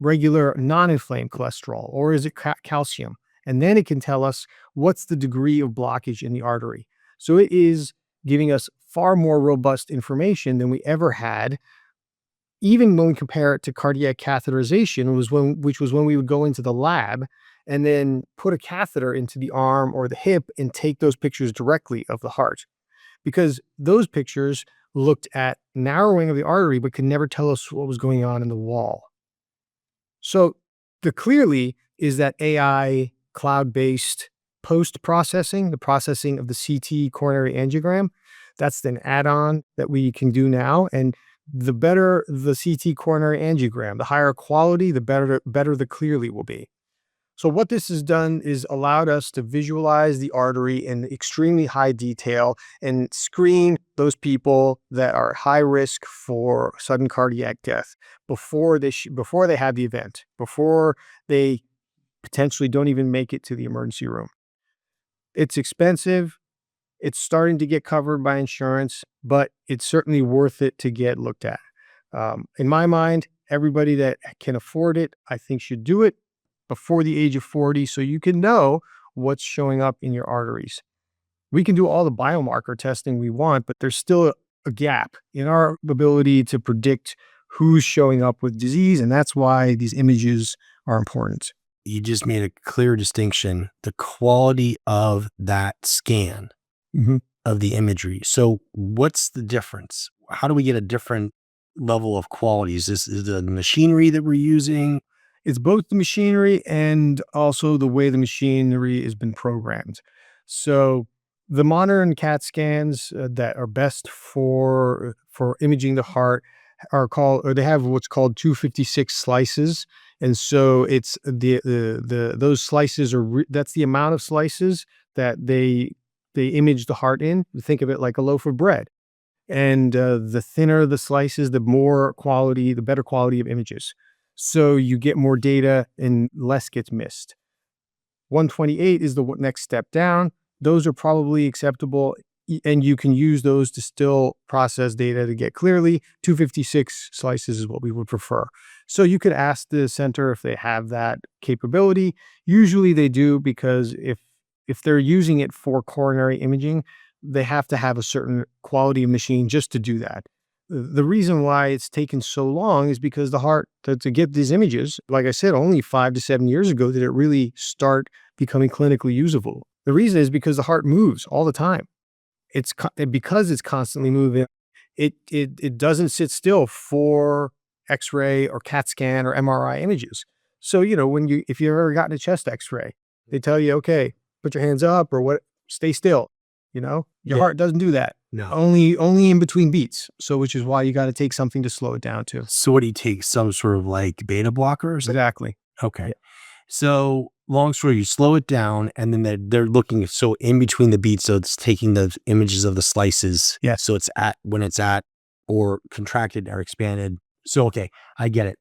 regular non-inflamed cholesterol? Or is it calcium? And then it can tell us what's the degree of blockage in the artery. So it is giving us far more robust information than we ever had. Even when we compare it to cardiac catheterization, which was when we would go into the lab and then put a catheter into the arm or the hip and take those pictures directly of the heart. Because those pictures looked at narrowing of the artery, but could never tell us what was going on in the wall. So the Cleerly is that AI cloud-based post-processing, the processing of the CT coronary angiogram. That's an add-on that we can do now. And the better the CT coronary angiogram, the higher quality, the better the Cleerly will be. So what this has done is allowed us to visualize the artery in extremely high detail and screen those people that are high risk for sudden cardiac death before they have the event, before they potentially don't even make it to the emergency room. It's expensive. It's starting to get covered by insurance, but it's certainly worth it to get looked at. In my mind, everybody that can afford it, I think should do it before the age of 40 so you can know what's showing up in your arteries. We can do all the biomarker testing we want, but there's still a gap in our ability to predict who's showing up with disease, and that's why these images are important. You just made a clear distinction, the quality of that scan of the imagery. So what's the difference? How do we get a different level of quality? Is the machinery that we're using? It's both the machinery and also the way the machinery has been programmed. So the modern CAT scans that are best for imaging the heart are called, or they have what's called 256 slices. And so it's those slices that's the amount of slices that they image the heart in. Think of it like a loaf of bread. And the thinner the slices, the better quality of images. So you get more data and less gets missed. 128 is the next step down. Those are probably acceptable, and you can use those to still process data to get Cleerly. 256 slices is what we would prefer. So you could ask the center if they have that capability. Usually they do, because if they're using it for coronary imaging, they have to have a certain quality of machine just to do that. The reason why it's taken so long is because the heart, to get these images, like I said, only 5 to 7 years ago did it really start becoming clinically usable. The reason is because the heart moves all the time. Because it's constantly moving, it doesn't sit still for X-ray or CAT scan or MRI images. So, if you've ever gotten a chest X-ray, they tell you, okay, put your hands up or stay still. Your heart doesn't do that. No. Only in between beats. So, which is why you got to take something to slow it down too. So what do you take? Some sort of like beta blockers? Exactly. Okay. Yeah. So long story, you slow it down, and then they're looking, so in between the beats, so it's taking the images of the slices. Yeah. So it's when it's at or contracted or expanded. So, okay, I get it.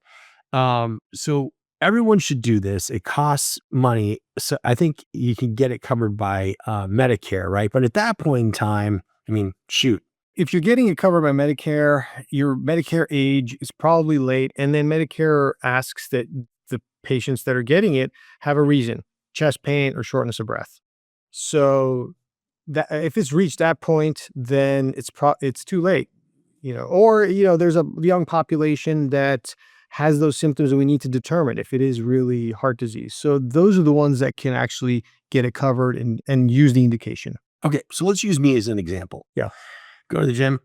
So everyone should do this. It costs money. So I think you can get it covered by Medicare, right? But at that point in time, I mean, shoot. If you're getting it covered by Medicare, your Medicare age is probably late. And then Medicare asks that the patients that are getting it have a reason: chest pain or shortness of breath. So that if it's reached that point, then it's too late, or, there's a young population that has those symptoms and we need to determine if it is really heart disease. So those are the ones that can actually get it covered and use the indication. Okay. So let's use me as an example. Yeah. Go to the gym,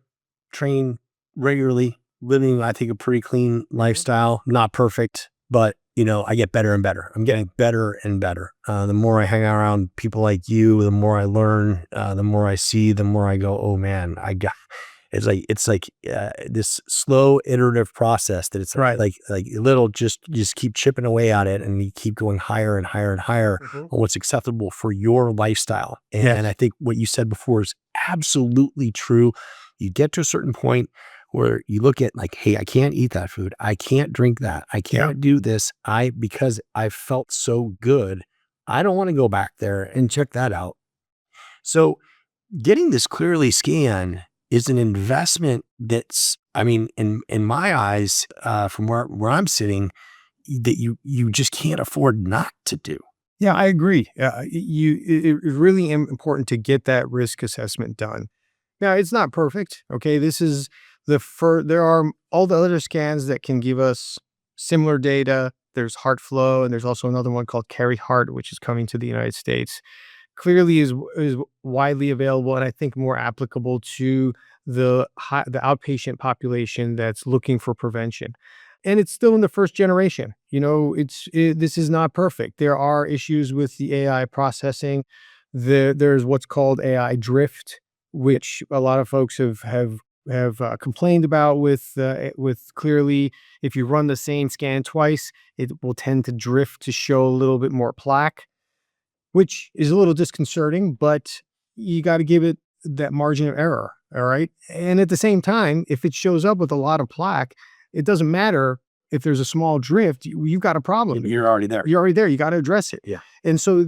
train regularly, living, I think, a pretty clean lifestyle. Not perfect, but I get better and better. I'm getting better and better. The more I hang around people like you, the more I learn, the more I see, the more I go, oh man, it's like this slow iterative process that it's Right. like little, just keep chipping away at it, and you keep going higher and higher and higher on what's acceptable for your lifestyle. Yes. And I think what you said before is absolutely true. You get to a certain point where you look at like, hey, I can't eat that food. I can't drink that. I can't do this. Because I felt so good, I don't want to go back there and check that out. So getting this Cleerly scan is an investment that's, I mean, in my eyes, from where I'm sitting, that you just can't afford not to do. Yeah, I agree. It's really important to get that risk assessment done. Now, it's not perfect. Okay. This is there are all the other scans that can give us similar data. There's heart flow, and there's also another one called Carry Heart, which is coming to the United States. Cleerly is widely available, and I think more applicable to the outpatient population that's looking for prevention. And it's still in the first generation. This is not perfect. There are issues with the AI processing. There's what's called AI drift, which a lot of folks have complained about with Cleerly. If you run the same scan twice, it will tend to drift to show a little bit more plaque, which is a little disconcerting, but you got to give it that margin of error. All right. And at the same time, if it shows up with a lot of plaque, it doesn't matter if there's a small drift, you've got a problem. You're already there. You're already there. You got to address it. Yeah. And so,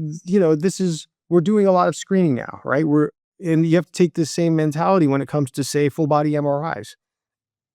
we're doing a lot of screening now, right? And you have to take the same mentality when it comes to, say, full body MRIs.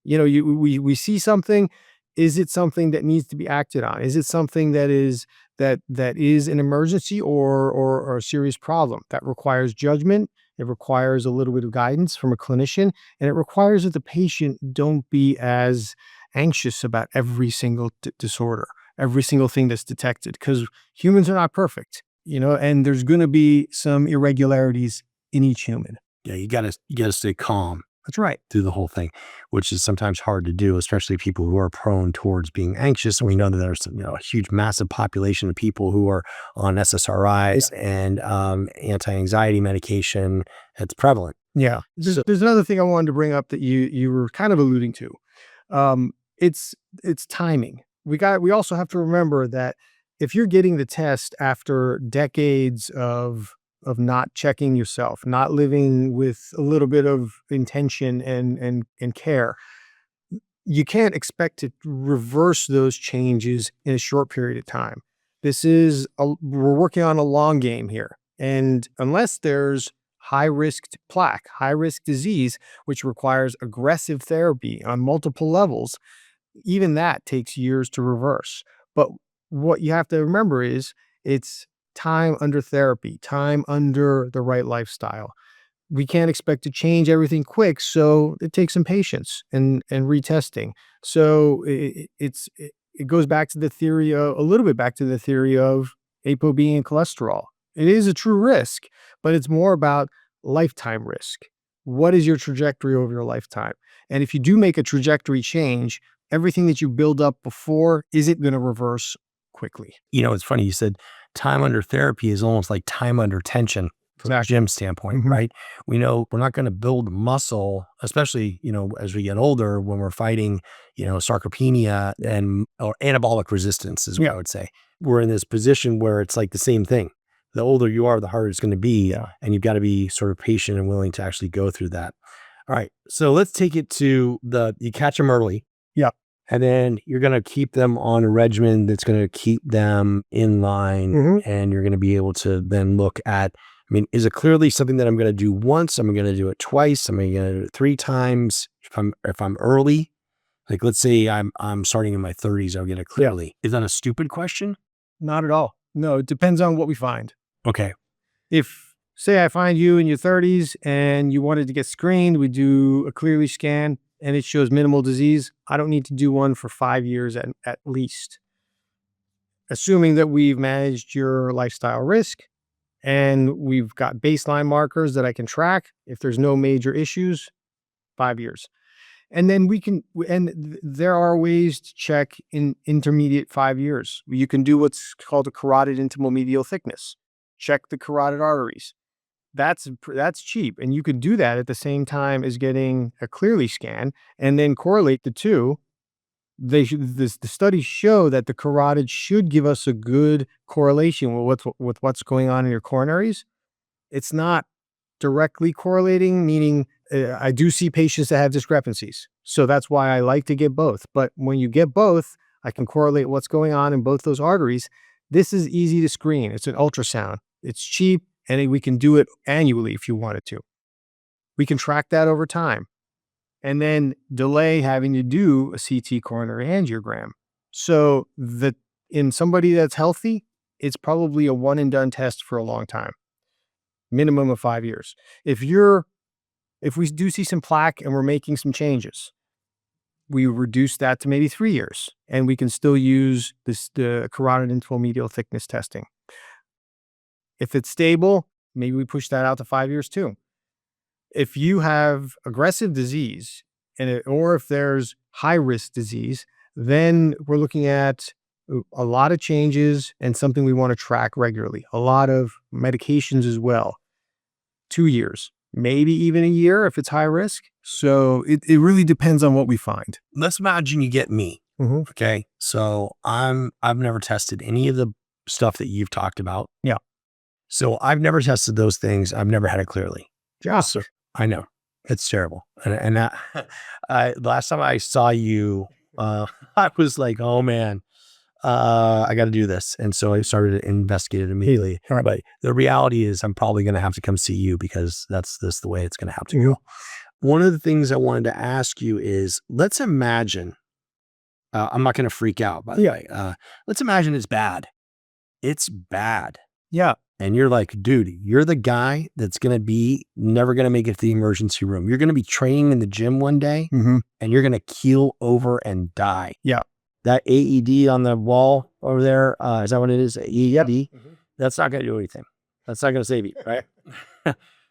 We see something. Is it something that needs to be acted on? Is it something that is an emergency or a serious problem that requires judgment? It requires a little bit of guidance from a clinician, and it requires that the patient don't be as anxious about every single disorder, every single thing that's detected, because humans are not perfect, and there's going to be some irregularities in each human. Yeah, you gotta stay calm. That's right. Through the whole thing, which is sometimes hard to do, especially people who are prone towards being anxious. And we know that there's a huge, massive population of people who are on SSRIs and anti-anxiety medication. It's prevalent. Yeah. There's another thing I wanted to bring up that you were kind of alluding to. It's timing. We also have to remember that if you're getting the test after decades of not checking yourself, not living with a little bit of intention and care, you can't expect to reverse those changes in a short period of time. We're working on a long game here. And unless there's high risk plaque, high risk disease, which requires aggressive therapy on multiple levels, even that takes years to reverse. But what you have to remember is it's time under therapy, time under the right lifestyle. We can't expect to change everything quick, so it takes some patience and retesting. So it goes back to the theory of, a little bit back to the theory of ApoB and cholesterol. It is a true risk, but it's more about lifetime risk. What is your trajectory over your lifetime? And if you do make a trajectory change, everything that you build up before isn't going to reverse quickly. It's funny. You said time under therapy is almost like time under tension from a gym standpoint, right? We know we're not going to build muscle, especially, as we get older, when we're fighting, sarcopenia or anabolic resistance is what I would say. We're in this position where it's like the same thing. The older you are, the harder it's going to be. And you've got to be sort of patient and willing to actually go through that. All right. So let's take it to you catch them early. Yeah. And then you're going to keep them on a regimen that's going to keep them in line. And you're going to be able to then look at, is it Cleerly something that I'm going to do once? Am I going to do it twice? Am I going to do it 3 times? If I'm early, like let's say I'm starting in my 30s, I'll get a Cleerly. Is that a stupid question? Not at all. No, it depends on what we find. Okay. If, say, I find you in your 30s and you wanted to get screened, we do a Cleerly scan and it shows minimal disease, I don't need to do one for 5 years at least. Assuming that we've managed your lifestyle risk and we've got baseline markers that I can track, if there's no major issues, 5 years. And then there are ways to check in intermediate 5 years. You can do what's called a carotid intimal medial thickness. Check the carotid arteries. That's cheap, and you could do that at the same time as getting a Cleerly scan, and then correlate the two. The studies show that the carotid should give us a good correlation with what's going on in your coronaries. It's not directly correlating, meaning I do see patients that have discrepancies. So that's why I like to get both. But when you get both, I can correlate what's going on in both those arteries. This is easy to screen. It's an ultrasound. It's cheap, and we can do it annually if you wanted to. We can track that over time and then delay having to do a CT coronary angiogram. So in somebody that's healthy, it's probably a one and done test for a long time, minimum of 5 years. If we do see some plaque and we're making some changes, we reduce that to maybe 3 years, and we can still use the carotid intermedial thickness testing. If it's stable, maybe we push that out to 5 years too. If you have aggressive disease or if there's high risk disease, then we're looking at a lot of changes and something we want to track regularly. A lot of medications as well. 2 years, maybe even a year if it's high risk. So it really depends on what we find. Let's imagine you get me. Mm-hmm. Okay. So I've never tested any of the stuff that you've talked about. Yeah. So I've never tested those things. I've never had it Cleerly. Yeah. So, I know it's terrible. And that, the last time I saw you, I was like, oh man, I got to do this. And so I started to investigate it immediately. All right. But the reality is I'm probably going to have to come see you because that's the way it's going to have to go. One of the things I wanted to ask you is, let's imagine, I'm not going to freak out, by the way. Let's imagine it's bad. It's bad. Yeah. And you're like, dude, you're the guy that's going to be never going to make it to the emergency room. You're going to be training in the gym one day and you're going to keel over and die. Yeah. That AED on the wall over there, is that what it is? AED? Yep. That's not going to do anything. That's not going to save you, right?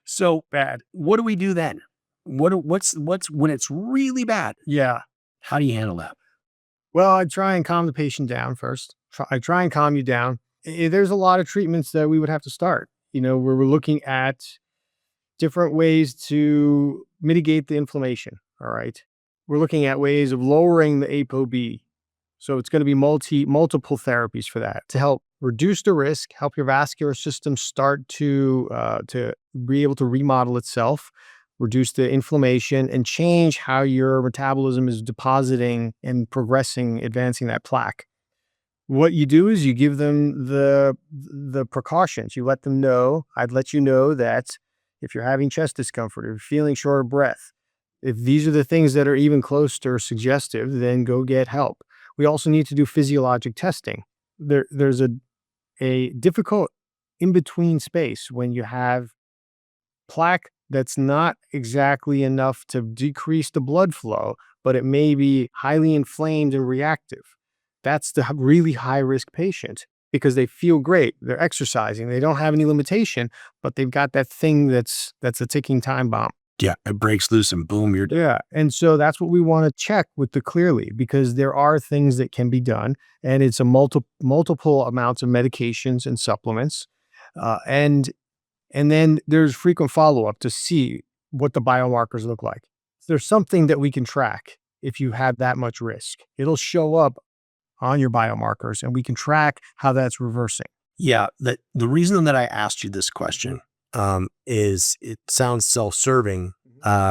So Bad. what do we do then? What's when it's really bad? Yeah. How do you handle that? Well, I try and calm the patient down first. I try and calm you down. There's a lot of treatments that we would have to start, where we're looking at different ways to mitigate the inflammation. All right. We're looking at ways of lowering the ApoB. So it's going to be multiple therapies for that to help reduce the risk, help your vascular system start to be able to remodel itself, reduce the inflammation, and change how your metabolism is depositing and progressing, advancing that plaque. What you do is you give them the precautions. You let them know. I'd let you know that if you're having chest discomfort, if you're feeling short of breath, if these are the things that are even close to suggestive, then go get help. We also need to do physiologic testing. There's a difficult in-between space when you have plaque that's not exactly enough to decrease the blood flow, but it may be highly inflamed and reactive. That's the really high-risk patient because they feel great. They're exercising. They don't have any limitation, but they've got that thing that's a ticking time bomb. Yeah, it breaks loose and boom, you're dead. Yeah. And so that's what we want to check with the Cleerly, because there are things that can be done, and it's a multiple amounts of medications and supplements. And then there's frequent follow-up to see what the biomarkers look like. There's something that we can track if you have that much risk. It'll show up on your biomarkers, and we can track how that's reversing. Yeah. The reason that I asked you this question is it sounds self-serving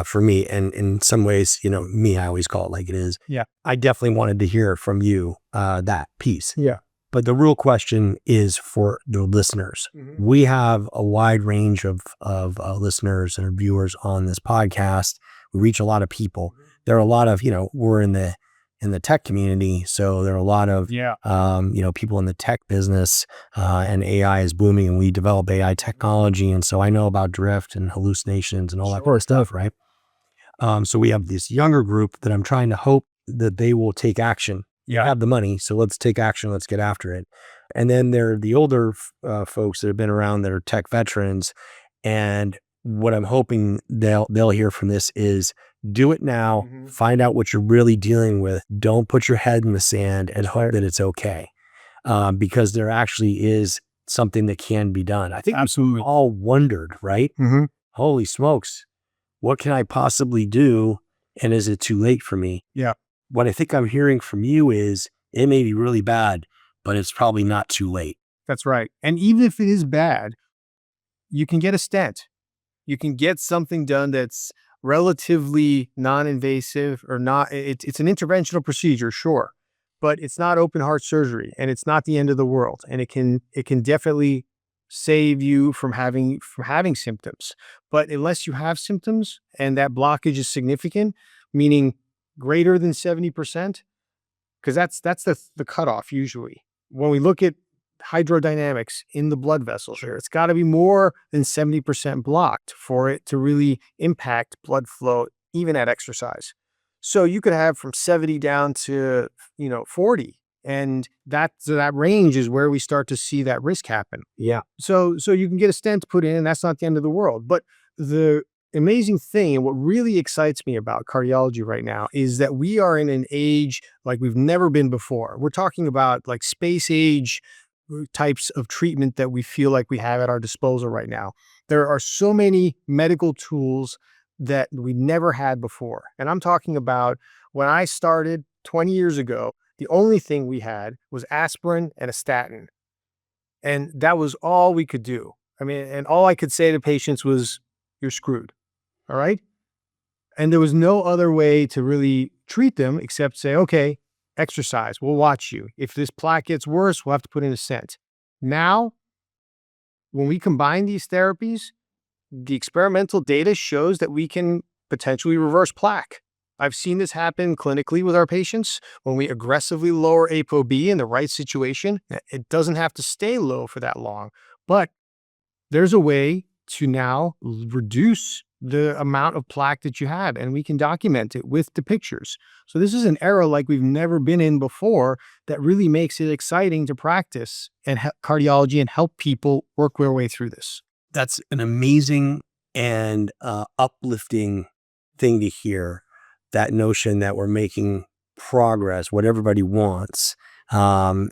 for me. And in some ways, me, I always call it like it is. Yeah. I definitely wanted to hear from you that piece. Yeah. But the real question is for the listeners. We have a wide range of listeners and viewers on this podcast. We reach a lot of people. There are a lot of, we're in the tech community. So there are a lot of, people in the tech business, and AI is booming, and we develop AI technology. And so I know about drift and hallucinations and all that sort of stuff, right? So we have this younger group that I'm trying to hope that they will take action. You have the money, so let's take action. Let's get after it. And then there are the older folks that have been around that are tech veterans. And what I'm hoping they'll hear from this is do it now, find out what you're really dealing with. Don't put your head in the sand and hope that it's okay. Because there actually is something that can be done. I think we Absolutely. all wondered, right? Mhm. Holy smokes, what can I possibly do? And is it too late for me? Yeah, What I think I'm hearing from you is it may be really bad, but it's probably not too late. that's right. And even if it is bad, you can get a stent. You can get something done that's relatively non-invasive or not. It's an interventional procedure, sure, but it's not open heart surgery, and it's not the end of the world. And it can definitely save you from having symptoms. But unless you have symptoms and that blockage is significant, meaning greater than 70%, because that's the cutoff usually. When we look at hydrodynamics in the blood vessels here, it's got to be more than 70% blocked for it to really impact blood flow, even at exercise. So you could have from 70 down to 40, and that range is where we start to see that risk happen. Yeah. So you can get a stent put in, and that's not the end of the world. But the amazing thing, and what really excites me about cardiology right now, is that we are in an age like we've never been before. We're talking about like space age types of treatment that we feel like we have at our disposal right now. There are so many medical tools that we never had before. And I'm talking about when I started 20 years ago, the only thing we had was aspirin and a statin. And that was all we could do. I mean, and all I could say to patients was, you're screwed. All right. And there was no other way to really treat them except say, okay, exercise. We'll watch you. If this plaque gets worse, we'll have to put in a stent. Now, when we combine these therapies, the experimental data shows that we can potentially reverse plaque. I've seen this happen clinically with our patients when we aggressively lower ApoB in the right situation. It doesn't have to stay low for that long, but there's a way to now reduce the amount of plaque that you had, and we can document it with the pictures. So this is an era like we've never been in before that really makes it exciting to practice and cardiology and help people work their way through this. That's an amazing and uplifting thing to hear. That notion that we're making progress, what everybody wants, and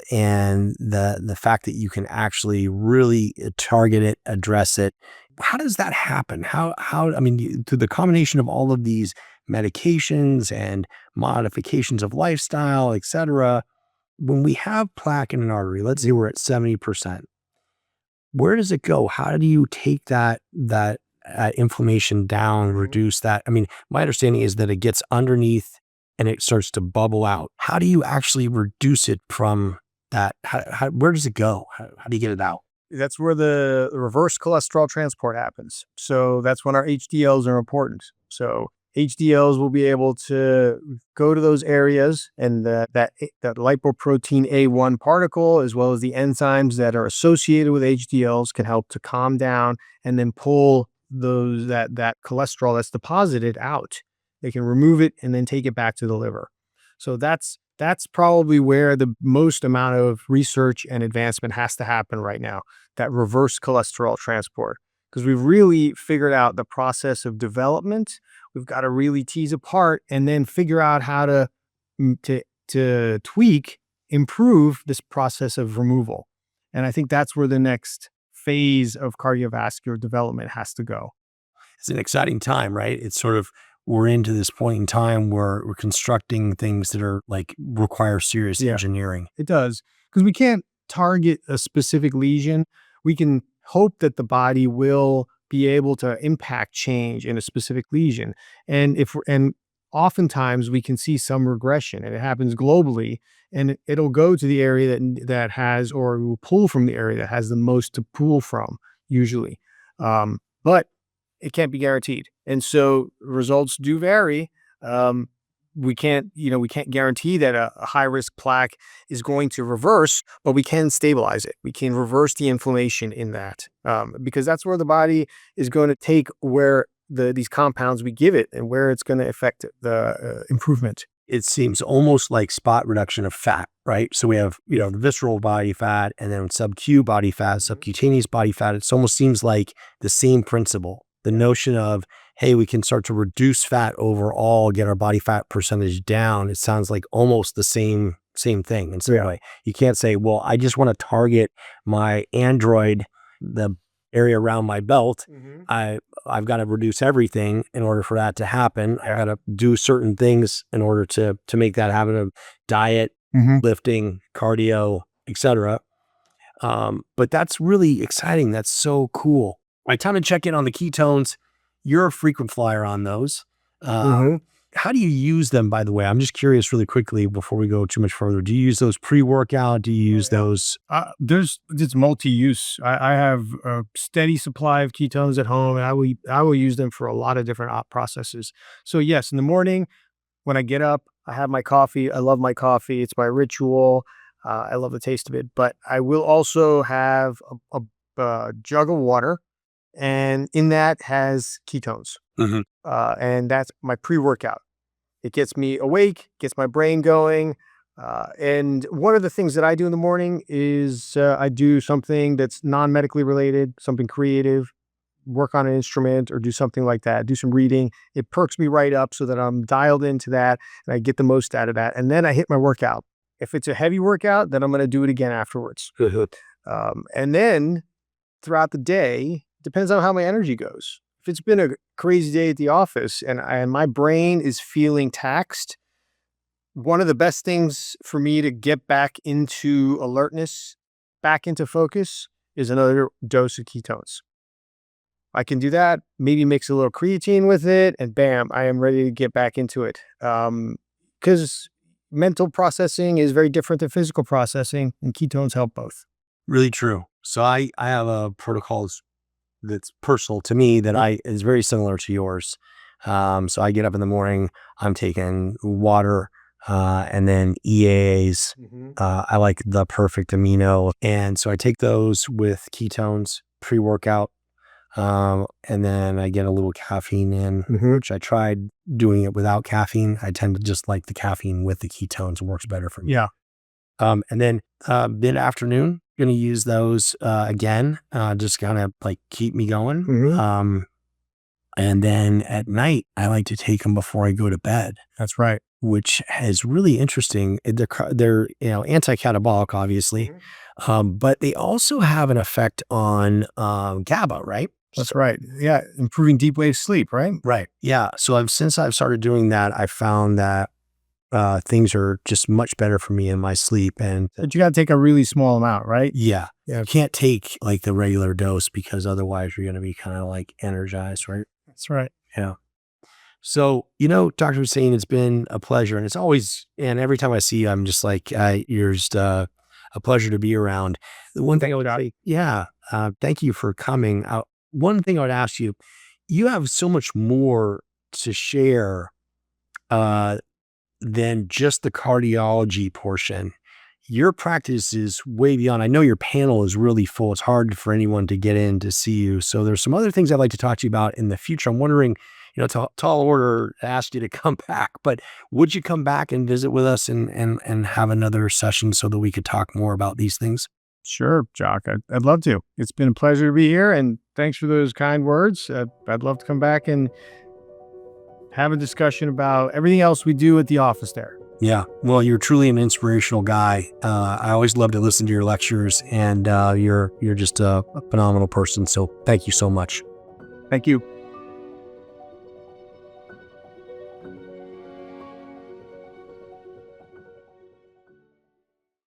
the fact that you can actually really target it, address it. How does that happen? How I mean, through the combination of all of these medications and modifications of lifestyle, et cetera. When we have plaque in an artery, let's say we're at 70%. Where does it go? How do you take that inflammation down, reduce that? I mean, my understanding is that it gets underneath and it starts to bubble out. How do you actually reduce it from that? Where does it go? How do you get it out? That's where the reverse cholesterol transport happens. So that's when our HDLs are important. So HDLs will be able to go to those areas, and that lipoprotein A1 particle, as well as the enzymes that are associated with HDLs, can help to calm down and then pull that cholesterol that's deposited out. They can remove it and then take it back to the liver. So that's probably where the most amount of research and advancement has to happen right now, that reverse cholesterol transport. Because we've really figured out the process of development. We've got to really tease apart and then figure out how to tweak, improve this process of removal. And I think that's where the next phase of cardiovascular development has to go. It's an exciting time, right? It's sort of, we're into this point in time where we're constructing things that are like require serious engineering. It does, because we can't target a specific lesion. We can hope that the body will be able to impact change in a specific lesion. And oftentimes we can see some regression, and it happens globally, and it'll go to the area that has, or will pull from the area that has the most to pull from usually. But it can't be guaranteed. And so results do vary. We can't guarantee that a high risk plaque is going to reverse, but we can stabilize it. We can reverse the inflammation in that, because that's where the body is going to take where these compounds we give it and where it's going to affect the improvement. It seems almost like spot reduction of fat, right? So we have, the visceral body fat, and then sub-Q body fat, subcutaneous body fat. It almost seems like the same principle. The notion of, hey, we can start to reduce fat overall, get our body fat percentage down. It sounds like almost the same same thing in some way. You can't say, well, I just want to target my Android, the area around my belt. I've got to reduce everything in order for that to happen. I got to do certain things in order to make that happen. Diet, lifting, cardio, etc. But that's really exciting. That's so cool. All right, time to check in on the ketones. You're a frequent flyer on those. How do you use them, by the way? I'm just curious really quickly before we go too much further. Do you use those pre-workout? Do you use those? It's multi-use. I have a steady supply of ketones at home, and I will use them for a lot of different processes. So yes, in the morning when I get up, I have my coffee. I love my coffee. It's my ritual. I love the taste of it. But I will also have a jug of water, and in that has ketones. And that's my pre-workout. It gets me awake, gets my brain going. And one of the things that I do in the morning is I do something that's non-medically related, something creative, work on an instrument or do something like that, do some reading. It perks me right up so that I'm dialed into that and I get the most out of that. And then I hit my workout. If it's a heavy workout, then I'm going to do it again afterwards. And then throughout the day, depends on how my energy goes. If it's been a crazy day at the office and my brain is feeling taxed, one of the best things for me to get back into alertness, back into focus, is another dose of ketones. I can do that, maybe mix a little creatine with it, and bam, I am ready to get back into it. Because mental processing is very different than physical processing, and ketones help both. Really true. So I have a protocol that's personal to me that is very similar to yours. So I get up in the morning, I'm taking water, and then EAAs. I like the Perfect Amino. And so I take those with ketones pre-workout. And then I get a little caffeine in, which I tried doing it without caffeine. I tend to just like the caffeine with the ketones. It works better for me. And then mid-afternoon, going to use those again, just kind of like keep me going. And then at night, I like to take them before I go to bed. That's right. Which is really interesting. They're anti-catabolic, obviously, but they also have an effect on GABA, right? That's right. Yeah, improving deep wave sleep, right? Right. Yeah. So since I've started doing that, I found that things are just much better for me in my sleep. But you got to take a really small amount, right? Yeah. You can't take like the regular dose because otherwise you're going to be kind of like energized, right? That's right. Yeah. So, Dr. Husain, it's been a pleasure, and every time I see you, I'm just like, you're just a pleasure to be around. The one thing I would say, thank you for coming. One thing I would ask you, you have so much more to share than just the cardiology portion. Your practice is way beyond. I know your panel is really full. It's hard for anyone to get in to see you. So there's some other things I'd like to talk to you about in the future. I'm wondering, tall order asked you to come back, but would you come back and visit with us and have another session so that we could talk more about these things? Sure, Jock. I'd love to. It's been a pleasure to be here, and thanks for those kind words. I'd love to come back and have a discussion about everything else we do at the office there. Yeah. Well, you're truly an inspirational guy. I always love to listen to your lectures, and you're just a phenomenal person. So thank you so much. Thank you.